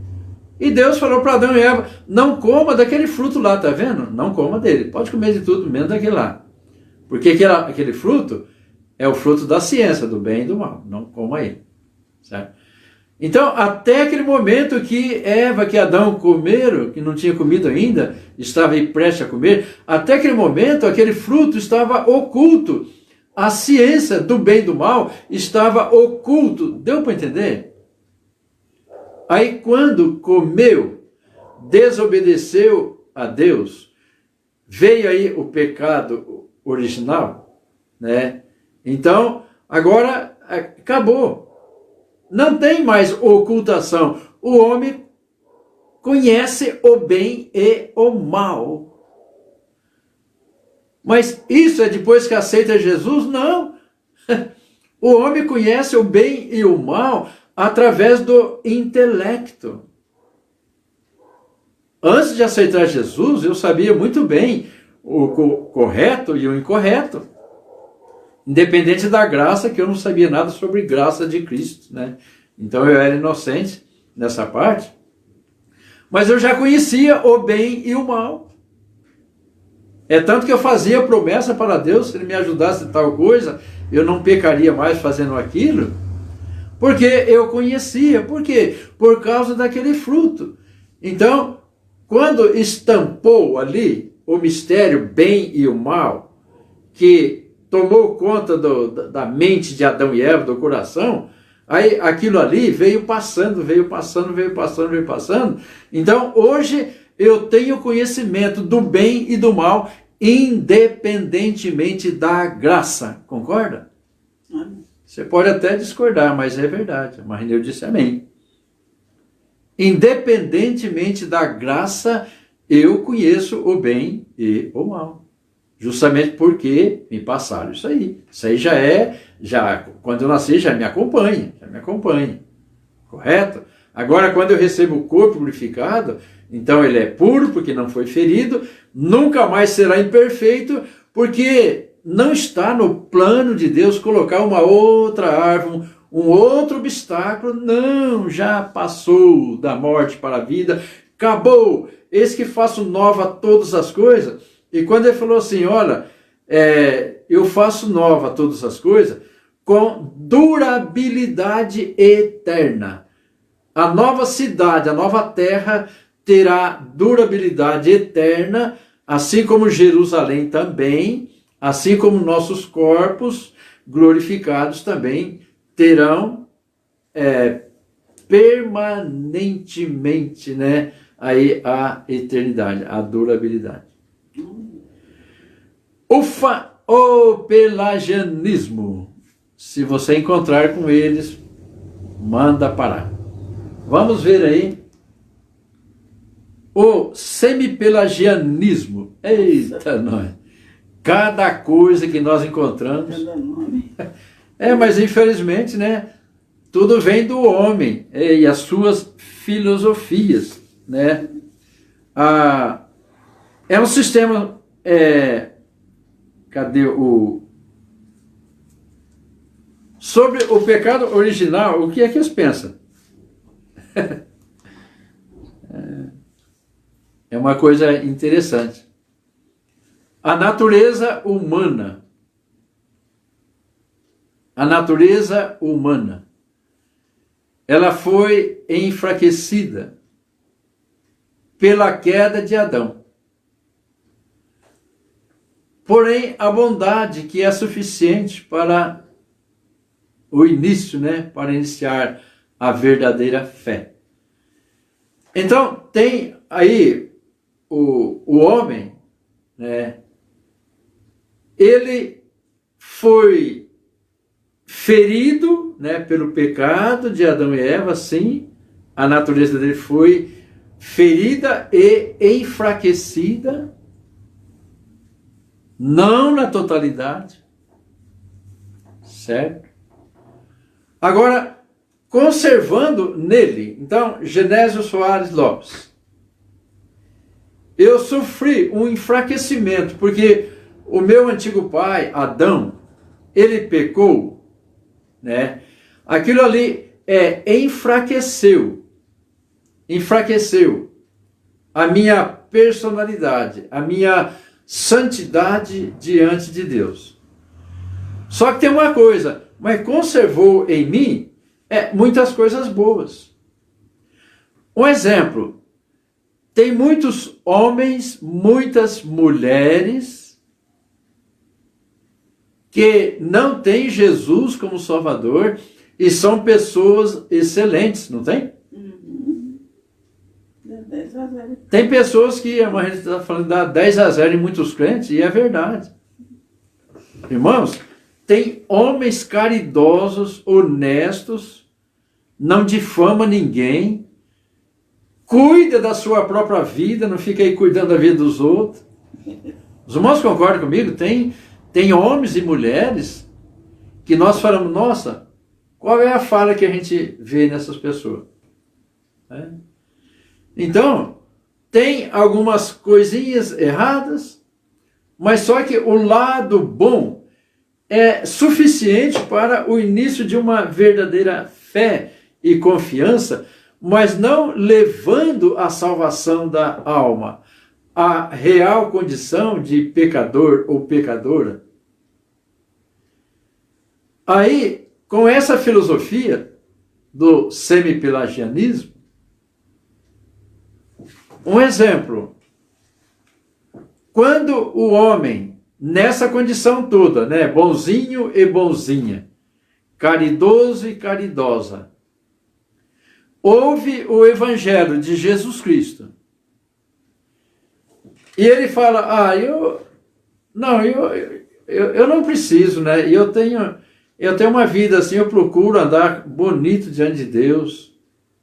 E Deus falou para Adão e Eva, não coma daquele fruto lá, tá vendo? Não coma dele. Pode comer de tudo, menos daquele lá. Porque aquele fruto é o fruto da ciência, do bem e do mal. Não coma ele. Certo? Então, até aquele momento que que Adão comeram, que não tinha comido ainda, estava aí prestes a comer, até aquele momento, aquele fruto estava oculto. A ciência do bem e do mal estava oculto. Deu para entender? Aí quando comeu, desobedeceu a Deus, veio aí o pecado original, né? Então, agora acabou. Não tem mais ocultação. O homem conhece o bem e o mal. Mas isso é depois que aceita Jesus? Não. O homem conhece o bem e o mal através do intelecto. Antes de aceitar Jesus, eu sabia muito bem o correto e o incorreto. Independente da graça, que eu não sabia nada sobre graça de Cristo, né? Então eu era inocente nessa parte. Mas eu já conhecia o bem e o mal. É tanto que eu fazia promessa para Deus, se Ele me ajudasse em tal coisa, eu não pecaria mais fazendo aquilo, porque eu conhecia. Por quê? Por causa daquele fruto. Então, quando estampou ali o mistério bem e o mal, que tomou conta da mente de Adão e Eva, do coração, aí aquilo ali veio passando. Então, hoje eu tenho conhecimento do bem e do mal independentemente da graça. Concorda? Amém. Você pode até discordar, mas é verdade. Marineu disse amém. Independentemente da graça, eu conheço o bem e o mal. Justamente porque me passaram isso aí. Isso aí quando eu nasci, já me acompanha. Correto? Agora, quando eu recebo o corpo glorificado, então ele é puro porque não foi ferido, nunca mais será imperfeito, porque não está no plano de Deus colocar uma outra árvore, um outro obstáculo. Não, já passou da morte para a vida, acabou. Eis que faço nova todas as coisas. E quando ele falou assim, olha, eu faço nova todas as coisas com durabilidade eterna. A nova cidade, a nova terra terá durabilidade eterna, assim como Jerusalém também, assim como nossos corpos glorificados também terão permanentemente, né, aí a eternidade, a durabilidade. O pelagianismo. Se você encontrar com eles, manda parar. Vamos ver aí o semipelagianismo. Eita, nós. Cada coisa que nós encontramos. Cada nome. Mas infelizmente, né? Tudo vem do homem e as suas filosofias, né? É um sistema. Cadê o. Sobre o pecado original, o que é que eles pensam? É uma coisa interessante. A natureza humana. Ela foi enfraquecida pela queda de Adão. Porém, a bondade que é suficiente para o início, né, para iniciar a verdadeira fé. Então, tem aí o homem, né, ele foi ferido, né, pelo pecado de Adão e Eva, sim, a natureza dele foi ferida e enfraquecida, não na totalidade, certo? Agora, conservando nele, então, Genésio Soares Lopes, eu sofri um enfraquecimento, porque o meu antigo pai, Adão, ele pecou, né? Aquilo ali enfraqueceu a minha personalidade, a minha santidade diante de Deus. Só que tem uma coisa, mas conservou em mim muitas coisas boas. Um exemplo, tem muitos homens, muitas mulheres que não têm Jesus como Salvador e são pessoas excelentes, não tem? Uhum. 10-0. Tem pessoas que a gente está falando dá 10-0 em muitos crentes, e é verdade. Irmãos, tem homens caridosos, honestos, não difama ninguém, cuida da sua própria vida, não fica aí cuidando da vida dos outros. Os irmãos concordam comigo? Tem homens e mulheres que nós falamos, nossa, qual é a falha que a gente vê nessas pessoas? Então, tem algumas coisinhas erradas, mas só que o lado bom é suficiente para o início de uma verdadeira fé e confiança, mas não levando a salvação da alma à real condição de pecador ou pecadora. Aí, com essa filosofia do semipelagianismo, um exemplo, quando o homem, nessa condição toda, né, bonzinho e bonzinha, caridoso e caridosa, ouve o evangelho de Jesus Cristo, e ele fala, Não, eu não preciso, né? Eu tenho uma vida assim, eu procuro andar bonito diante de Deus,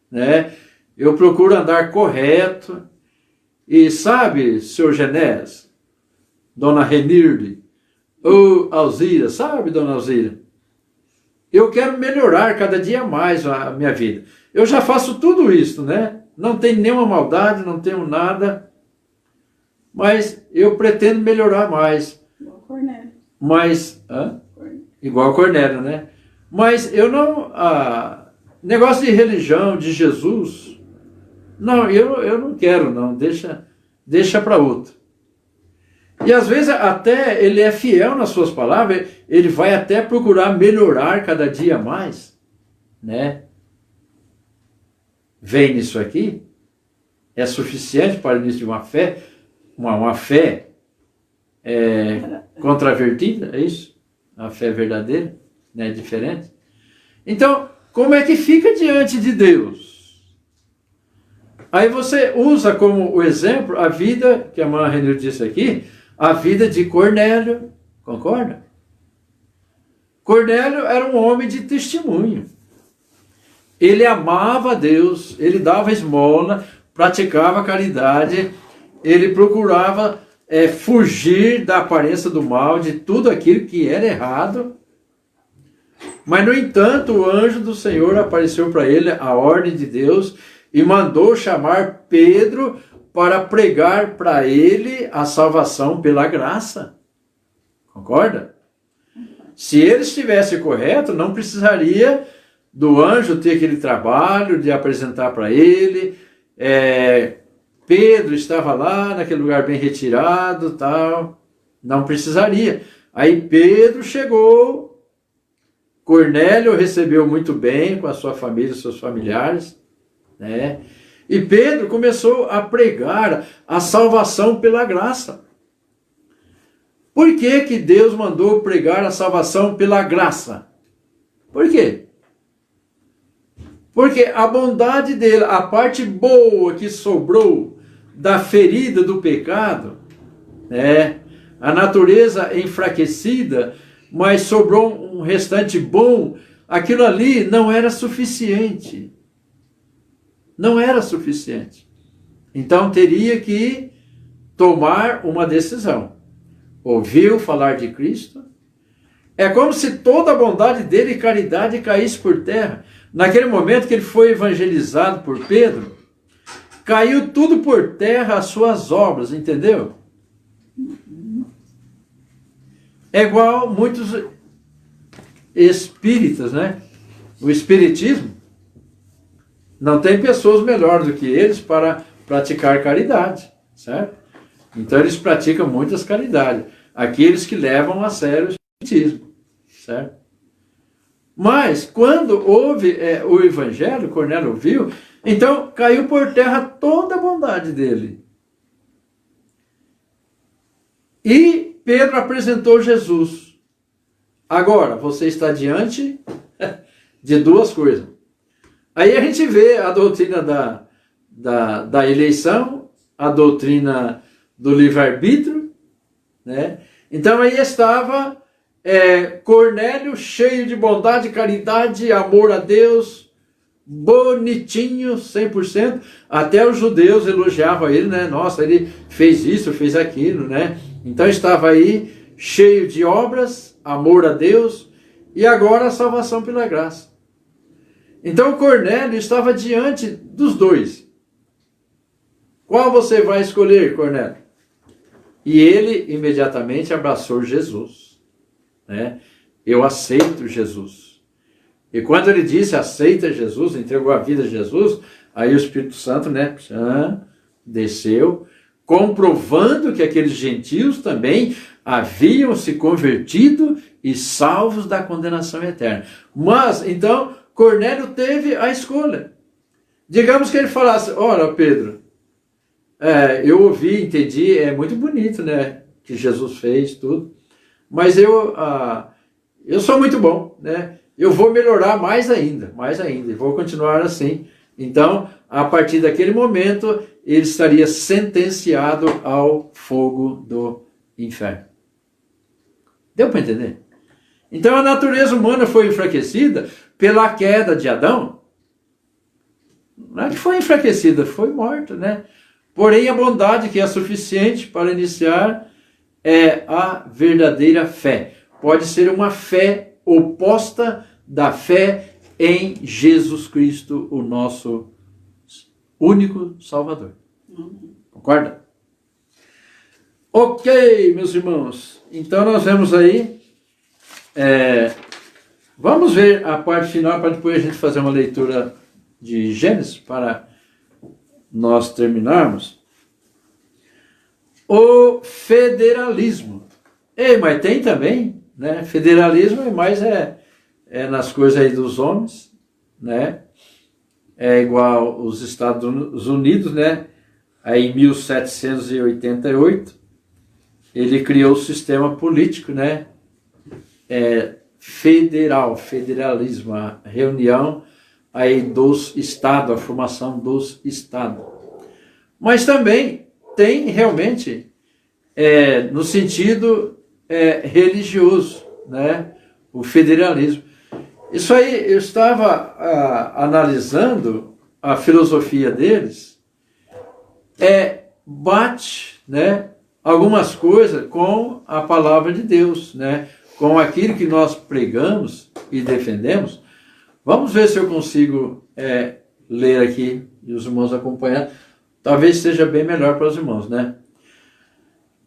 né? Eu procuro andar correto. E sabe, senhor Genés, dona Renirde, ou Alzira, sabe, dona Alzira? Eu quero melhorar cada dia mais a minha vida. Eu já faço tudo isso, né? Não tenho nenhuma maldade, não tenho nada, mas eu pretendo melhorar mais. Igual Cornélio. Mas, igual Cornélio, né? Mas eu não... negócio de religião, de Jesus, não, eu não quero, não. Deixa para outro. E às vezes até ele é fiel nas suas palavras, ele vai até procurar melhorar cada dia mais, né? Vem nisso aqui, é suficiente para o início de uma fé, uma fé controvertida, é isso? A fé verdadeira, né? Diferente. Então, como é que fica diante de Deus? Aí você usa como o exemplo a vida, que a irmã Renil disse aqui, a vida de Cornélio, concorda? Cornélio era um homem de testemunho. Ele amava a Deus, ele dava esmola, praticava caridade, ele procurava fugir da aparência do mal, de tudo aquilo que era errado. Mas, no entanto, o anjo do Senhor apareceu para ele, a ordem de Deus, e mandou chamar Pedro para pregar para ele a salvação pela graça. Concorda? Se ele estivesse correto, não precisaria do anjo ter aquele trabalho de apresentar para ele. Pedro estava lá, naquele lugar bem retirado, tal. Não precisaria. Aí Pedro chegou, Cornélio recebeu muito bem com a sua família e seus familiares, né? E Pedro começou a pregar a salvação pela graça. Por que que Deus mandou pregar a salvação pela graça? Por quê? Porque a bondade dele, a parte boa que sobrou da ferida do pecado, né? A natureza enfraquecida, mas sobrou um restante bom, aquilo ali não era suficiente. Não era suficiente. Então teria que tomar uma decisão. Ouviu falar de Cristo? É como se toda a bondade dele e caridade caísse por terra. Naquele momento que ele foi evangelizado por Pedro, caiu tudo por terra as suas obras, entendeu? É igual muitos espíritas, né? O espiritismo não tem pessoas melhores do que eles para praticar caridade, certo? Então eles praticam muitas caridades, aqueles que levam a sério o espiritismo, certo? Mas quando houve o evangelho, Cornélio ouviu, então caiu por terra toda a bondade dele. E Pedro apresentou Jesus. Agora, você está diante de duas coisas. Aí a gente vê a doutrina da eleição, a doutrina do livre-arbítrio, né? Então aí estava Cornélio cheio de bondade, caridade, amor a Deus, bonitinho, 100%. Até os judeus elogiavam ele, né? Nossa, ele fez isso, fez aquilo, né? Então estava aí cheio de obras, amor a Deus e agora a salvação pela graça. Então Cornélio estava diante dos dois. Qual você vai escolher, Cornélio? E ele imediatamente abraçou Jesus, né? Eu aceito Jesus. E quando ele disse aceita Jesus, entregou a vida a Jesus, aí o Espírito Santo, né, desceu, comprovando que aqueles gentios também haviam se convertido e salvos da condenação eterna. Mas, então, Cornélio teve a escolha. Digamos que ele falasse, olha, Pedro, eu ouvi, entendi, é muito bonito, né, que Jesus fez, tudo, mas eu sou muito bom, né, eu vou melhorar mais ainda, e vou continuar assim. Então, a partir daquele momento, ele estaria sentenciado ao fogo do inferno. Deu para entender? Então a natureza humana foi enfraquecida pela queda de Adão. Não é que foi enfraquecida, foi morta, né? Porém a bondade que é suficiente para iniciar é a verdadeira fé. Pode ser uma fé oposta da fé em Jesus Cristo, o nosso único Salvador. Concorda? Ok, meus irmãos. Então nós vemos aí. Vamos ver a parte final para depois a gente fazer uma leitura de Gênesis para nós terminarmos. O federalismo. Mas tem também, né? Federalismo, mas é nas coisas aí dos homens, né? É igual os Estados Unidos, né? Aí em 1788, ele criou o sistema político, né? Federalismo, a reunião aí dos estados, a formação dos estados. Mas também tem realmente no sentido religioso, né? O federalismo. Isso aí, eu estava analisando a filosofia deles, bate, né, algumas coisas com a palavra de Deus, né, com aquilo que nós pregamos e defendemos. Vamos ver se eu consigo ler aqui e os irmãos acompanhando. Talvez seja bem melhor para os irmãos, né?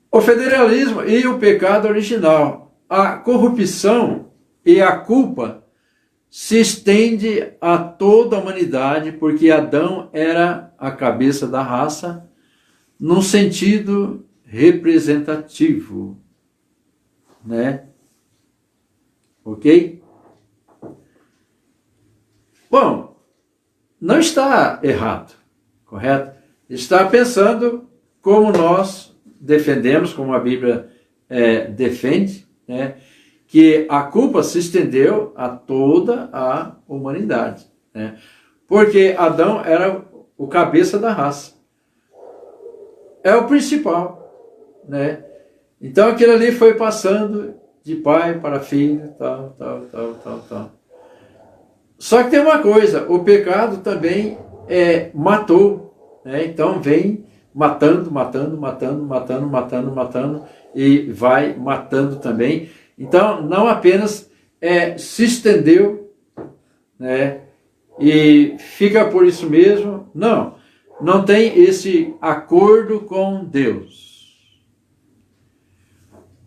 O federalismo e o pecado original. A corrupção e a culpa se estende a toda a humanidade, porque Adão era a cabeça da raça, num sentido representativo, né? Ok? Bom, não está errado, correto? Está pensando como nós defendemos, como a Bíblia defende, né? Que a culpa se estendeu a toda a humanidade, né? Porque Adão era o cabeça da raça. É o principal, né? Então aquilo ali foi passando de pai para filho, tal. Só que tem uma coisa, o pecado também matou, né? Então vem matando, e vai matando também. Então não apenas se estendeu, né? E fica por isso mesmo, não tem esse acordo com Deus.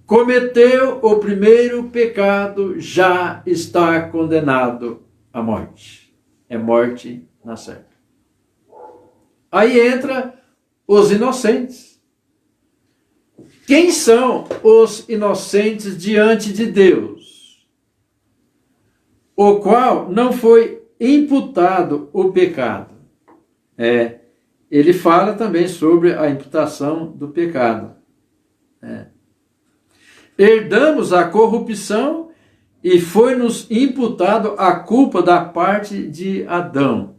Cometeu o primeiro pecado, já está condenado à morte. É morte na certa. Aí entra os inocentes. Quem são os inocentes diante de Deus? O qual não foi imputado o pecado. Ele fala também sobre a imputação do pecado. Herdamos a corrupção e foi-nos imputado a culpa da parte de Adão.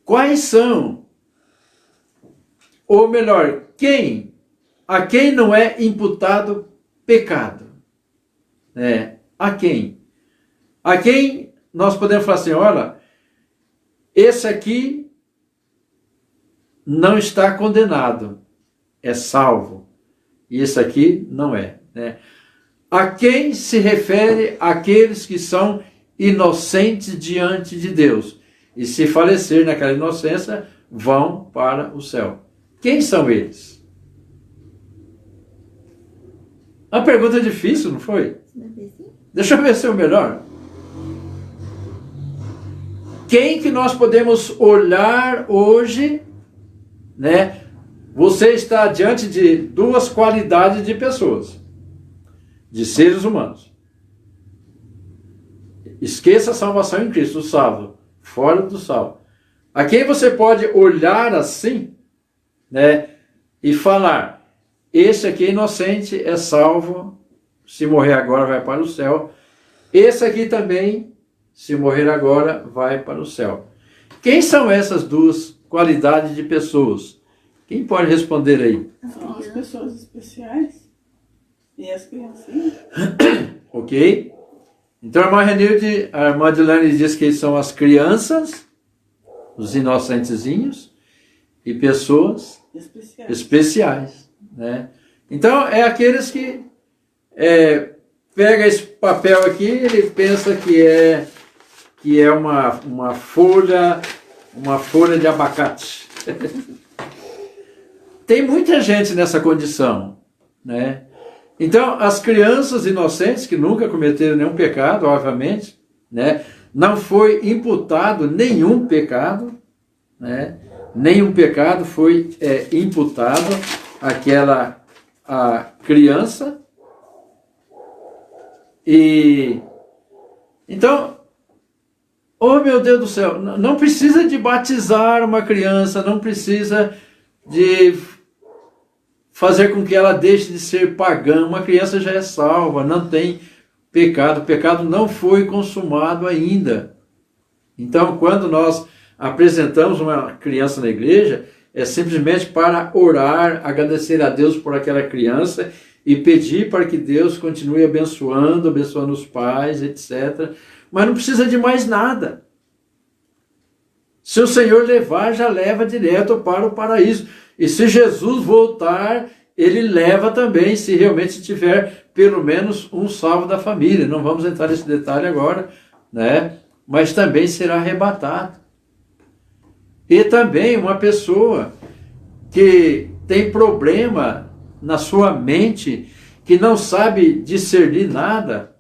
Quais são, ou melhor, a quem não é imputado pecado? A quem? A quem nós podemos falar assim, olha, esse aqui não está condenado, é salvo. E esse aqui não é, né? A quem se refere aqueles que são inocentes diante de Deus? E se falecer naquela inocência, vão para o céu. Quem são eles? A pergunta é difícil, não foi? Deixa eu ver se é o melhor. Quem que nós podemos olhar hoje, né? Você está diante de duas qualidades de pessoas, de seres humanos. Esqueça a salvação em Cristo, o salvo, fora do salvo. A quem você pode olhar assim, né, e falar, esse aqui é inocente, é salvo, se morrer agora vai para o céu. Esse aqui também, se morrer agora, vai para o céu. Quem são essas duas qualidades de pessoas? Quem pode responder aí? São as pessoas especiais. E as criancinhas? Ok? Então a irmã Renilde, a irmã Dilane diz que são as crianças, os inocentezinhos, e pessoas especiais, né? Então é aqueles que pega esse papel aqui, ele pensa que é uma folha de abacate. Tem muita gente nessa condição, né? Então, as crianças inocentes, que nunca cometeram nenhum pecado, obviamente, né? Não foi imputado nenhum pecado, né? Nenhum pecado foi imputado à criança. E então, oh meu Deus do céu, não precisa de batizar uma criança, não precisa de fazer com que ela deixe de ser pagã. Uma criança já é salva, não tem pecado, o pecado não foi consumado ainda. Então, quando nós apresentamos uma criança na igreja, é simplesmente para orar, agradecer a Deus por aquela criança e pedir para que Deus continue abençoando os pais, etc. Mas não precisa de mais nada. Se o Senhor levar, já leva direto para o paraíso. E se Jesus voltar, ele leva também, se realmente tiver pelo menos um salvo da família. Não vamos entrar nesse detalhe agora, né? Mas também será arrebatado. E também uma pessoa que tem problema na sua mente, que não sabe discernir nada,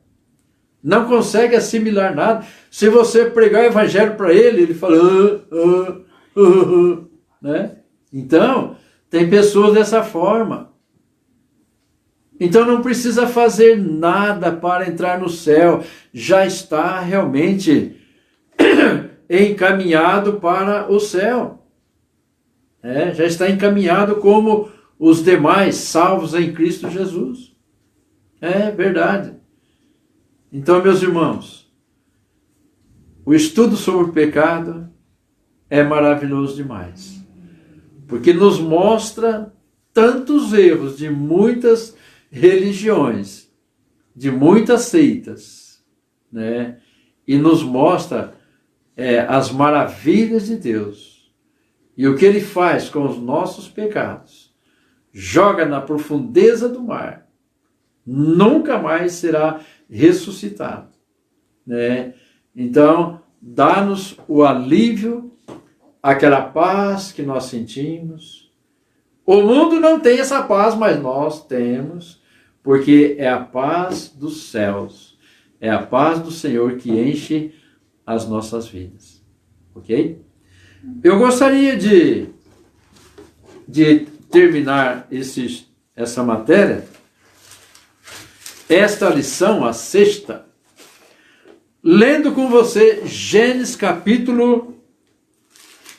não consegue assimilar nada. Se você pregar o evangelho para ele, ele fala... né? Então, tem pessoas dessa forma. Então não precisa fazer nada para entrar no céu. Já está realmente encaminhado para o céu. Já está encaminhado como os demais salvos em Cristo Jesus. É verdade. Então, meus irmãos, o estudo sobre o pecado é maravilhoso demais. Porque nos mostra tantos erros de muitas religiões, de muitas seitas, né? E nos mostra as maravilhas de Deus. E o que Ele faz com os nossos pecados. Joga na profundeza do mar. Nunca mais será ressuscitado, né? Então, dá-nos o alívio, aquela paz que nós sentimos. O mundo não tem essa paz, mas nós temos, porque é a paz dos céus. É a paz do Senhor que enche as nossas vidas. Ok? Eu gostaria de terminar essa matéria, esta lição, a sexta, lendo com você Gênesis capítulo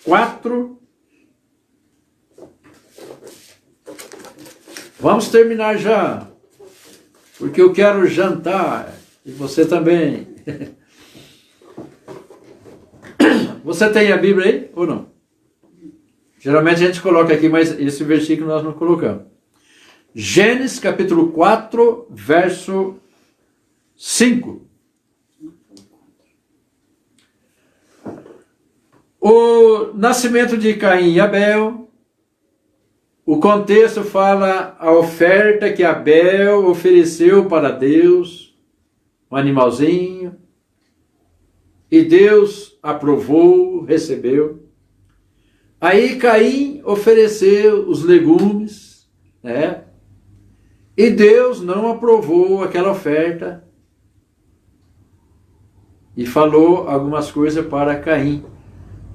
4. Vamos terminar já, porque eu quero jantar, e você também. Você tem a Bíblia aí ou não? Geralmente a gente coloca aqui, mas esse versículo nós não colocamos. Gênesis capítulo 4, verso 5. O nascimento de Caim e Abel. O contexto fala a oferta que Abel ofereceu para Deus, um animalzinho, e Deus aprovou, recebeu. Aí Caim ofereceu os legumes, né? E Deus não aprovou aquela oferta e falou algumas coisas para Caim,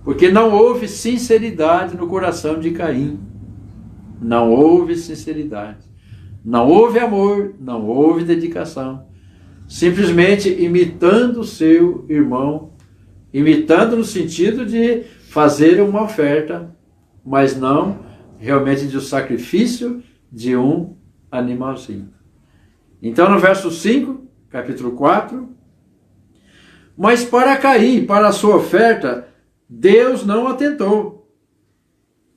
porque não houve sinceridade no coração de Caim. Não houve sinceridade, não houve amor, não houve dedicação. Simplesmente imitando o seu irmão, imitando no sentido de fazer uma oferta, mas não realmente de um sacrifício de um animalzinho. Então no verso 5, capítulo 4, mas para Caim, para a sua oferta, Deus não atentou.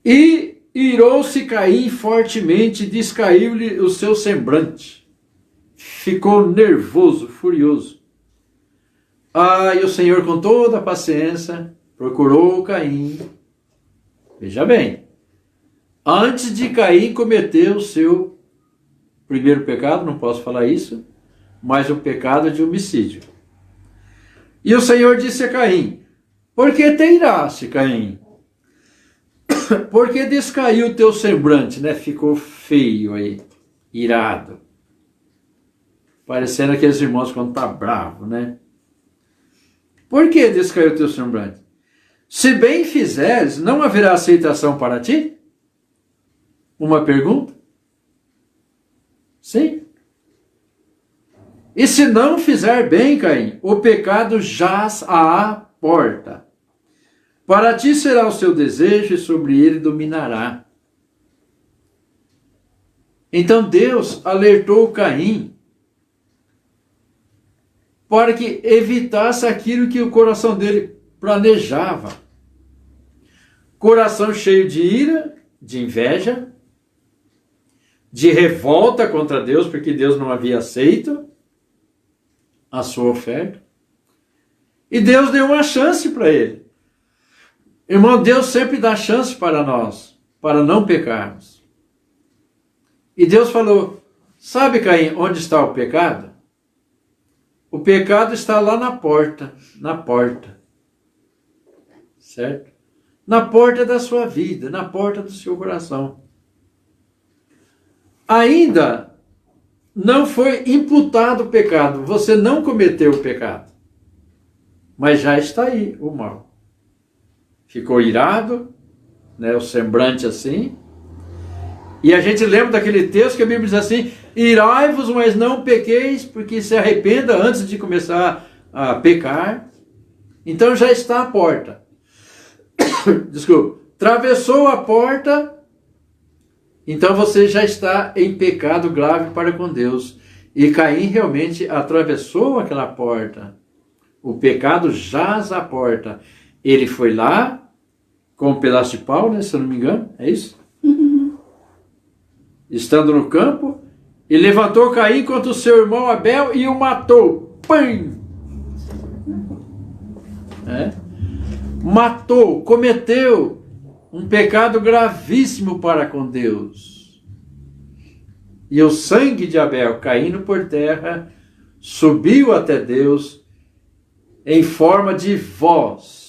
E irou-se Caim fortemente, descaiu-lhe o seu semblante. ficou nervoso, furioso. E o Senhor, com toda a paciência, procurou Caim. Veja bem, antes de Caim cometer o seu primeiro pecado, não posso falar isso, mas o pecado de homicídio. E o Senhor disse a Caim: por que te iraste, Caim? Por que descaiu o teu semblante, né? Ficou feio aí, irado. Parecendo aqueles irmãos quando tá bravo, né? Por que descaiu o teu semblante? Se bem fizeres, não haverá aceitação para ti? Uma pergunta? Sim. E se não fizer bem, Caim, o pecado jaz à porta. Para ti será o seu desejo e sobre ele dominará. Então Deus alertou Caim para que evitasse aquilo que o coração dele planejava. Coração cheio de ira, de inveja, de revolta contra Deus, porque Deus não havia aceito a sua oferta. E Deus deu uma chance para ele. Irmão, Deus sempre dá chance para nós, para não pecarmos. E Deus falou: sabe, Caim, onde está o pecado? O pecado está lá na porta. Certo? Na porta da sua vida, na porta do seu coração. Ainda não foi imputado o pecado, você não cometeu o pecado. Mas já está aí o mal. Ficou irado, né, o semblante assim. E a gente lembra daquele texto que a Bíblia diz assim: irai-vos, mas não pequeis, porque se arrependa antes de começar a pecar. Então já está à porta. Desculpa. Atravessou a porta, então você já está em pecado grave para com Deus. E Caim realmente atravessou aquela porta. O pecado jaz à porta. Ele foi lá com um pedaço de pau, né, se eu não me engano, é isso? Estando no campo, e levantou Caim contra o seu irmão Abel e o matou. Pum! Matou, cometeu um pecado gravíssimo para com Deus. E o sangue de Abel, caindo por terra, subiu até Deus em forma de voz.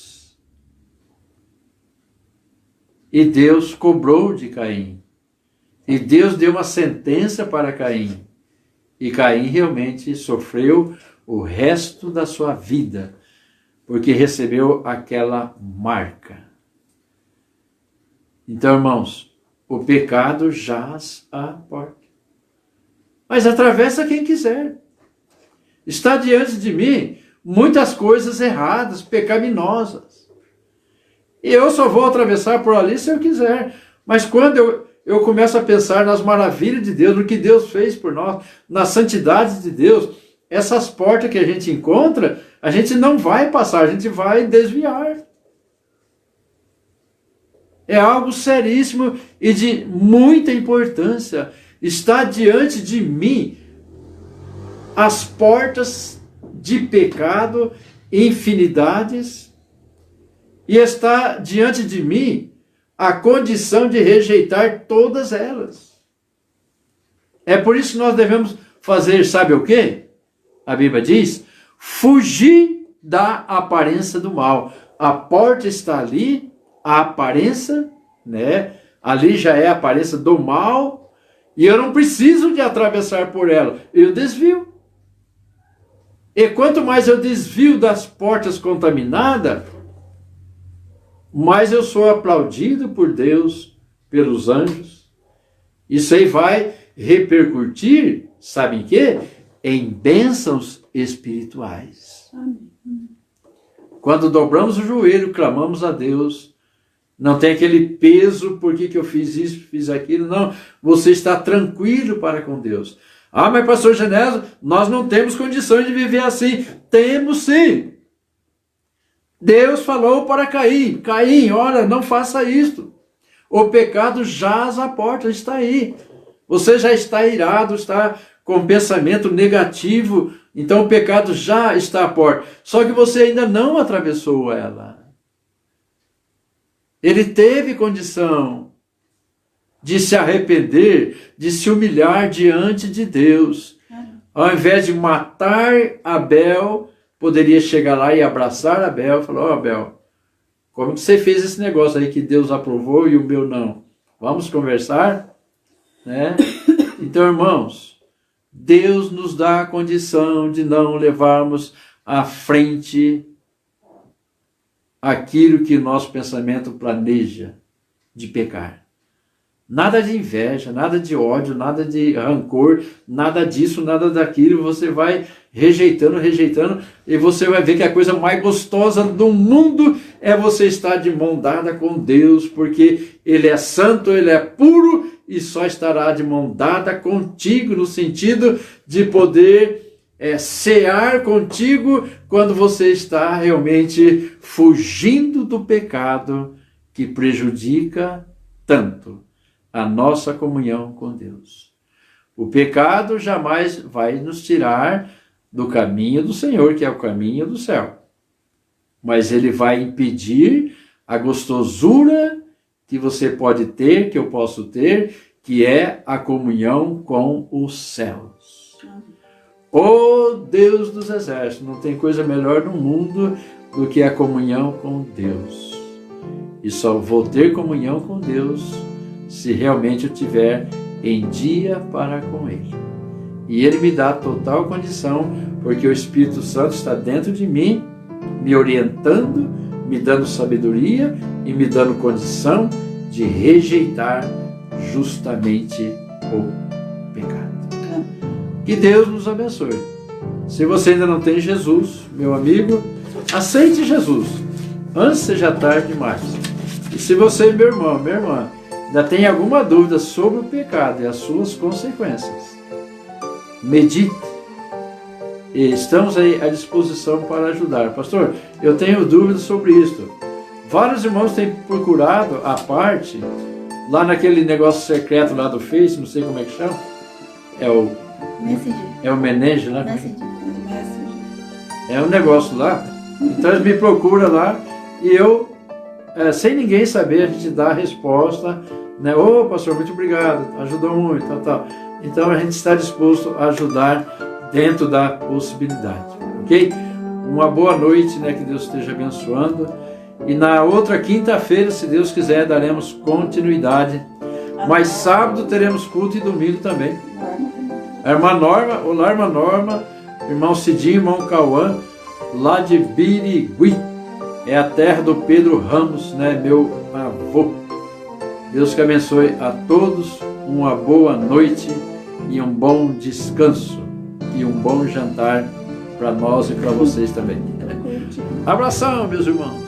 E Deus cobrou de Caim. E Deus deu uma sentença para Caim. E Caim realmente sofreu o resto da sua vida, porque recebeu aquela marca. Então, irmãos, o pecado jaz à porta. Mas atravessa quem quiser. Está diante de mim muitas coisas erradas, pecaminosas. E eu só vou atravessar por ali se eu quiser. Mas quando eu começo a pensar nas maravilhas de Deus, no que Deus fez por nós, na santidade de Deus, essas portas que a gente encontra, a gente não vai passar, a gente vai desviar. É algo seríssimo e de muita importância. Está diante de mim as portas de pecado, infinidades, e está diante de mim a condição de rejeitar todas elas. É por isso que nós devemos fazer, sabe o quê? A Bíblia diz: fugir da aparência do mal. A porta está ali, a aparência, né? Ali já é a aparência do mal, e eu não preciso de atravessar por ela, eu desvio. E quanto mais eu desvio das portas contaminadas, mais eu sou aplaudido por Deus, pelos anjos. Isso aí vai repercutir, sabe em quê? Em bênçãos espirituais. Amém. Quando dobramos o joelho, clamamos a Deus, não tem aquele peso, por que eu fiz isso, fiz aquilo, não. Você está tranquilo para com Deus. Ah, mas pastor Genésio, nós não temos condições de viver assim. Temos sim. Deus falou para Caim: Caim, olha, não faça isto. O pecado jaz à porta, está aí. Você já está irado, está com pensamento negativo, então o pecado já está à porta. Só que você ainda não atravessou ela. Ele teve condição de se arrepender, de se humilhar diante de Deus. Ao invés de matar Abel, poderia chegar lá e abraçar Abel e falar: ó, Abel, como que você fez esse negócio aí que Deus aprovou e o meu não? Vamos conversar? Né? Então, irmãos, Deus nos dá a condição de não levarmos à frente aquilo que nosso pensamento planeja de pecar. Nada de inveja, nada de ódio, nada de rancor, nada disso, nada daquilo. Você vai rejeitando, e você vai ver que a coisa mais gostosa do mundo é você estar de mão dada com Deus, porque Ele é santo, Ele é puro e só estará de mão dada contigo, no sentido de poder cear contigo quando você está realmente fugindo do pecado que prejudica tanto a nossa comunhão com Deus. O pecado jamais vai nos tirar do caminho do Senhor, que é o caminho do céu. Mas ele vai impedir a gostosura que você pode ter, que eu posso ter, que é a comunhão com os céus. Ó Deus dos exércitos, não tem coisa melhor no mundo do que a comunhão com Deus. E só vou ter comunhão com Deus se realmente eu tiver em dia para com Ele. E Ele me dá total condição, porque o Espírito Santo está dentro de mim, me orientando, me dando sabedoria e me dando condição de rejeitar justamente o pecado. Que Deus nos abençoe. Se você ainda não tem Jesus, meu amigo, aceite Jesus, antes seja tarde demais. E se você, meu irmão, minha irmã, ainda tem alguma dúvida sobre o pecado e as suas consequências, medite. E estamos aí à disposição para ajudar. Pastor, eu tenho dúvidas sobre isso. Vários irmãos têm procurado a parte, lá naquele negócio secreto lá do Face, não sei como é que chama. É o Menege lá. É um negócio lá. Então eles me procuram lá e eu, sem ninguém saber, a gente dá a resposta, né? Ô, pastor, muito obrigado, ajudou muito, tal. Então a gente está disposto a ajudar dentro da possibilidade, ok? Uma boa noite, né? Que Deus esteja abençoando. E na outra quinta-feira, se Deus quiser, daremos continuidade. Mas sábado teremos culto e domingo também. A irmã Norma, olá irmã Norma, irmão Cidinho, irmão Cauã, lá de Birigui. É a terra do Pedro Ramos, né? Meu avô. Deus que abençoe a todos, uma boa noite e um bom descanso. E um bom jantar para nós e para vocês também. Abração, meus irmãos.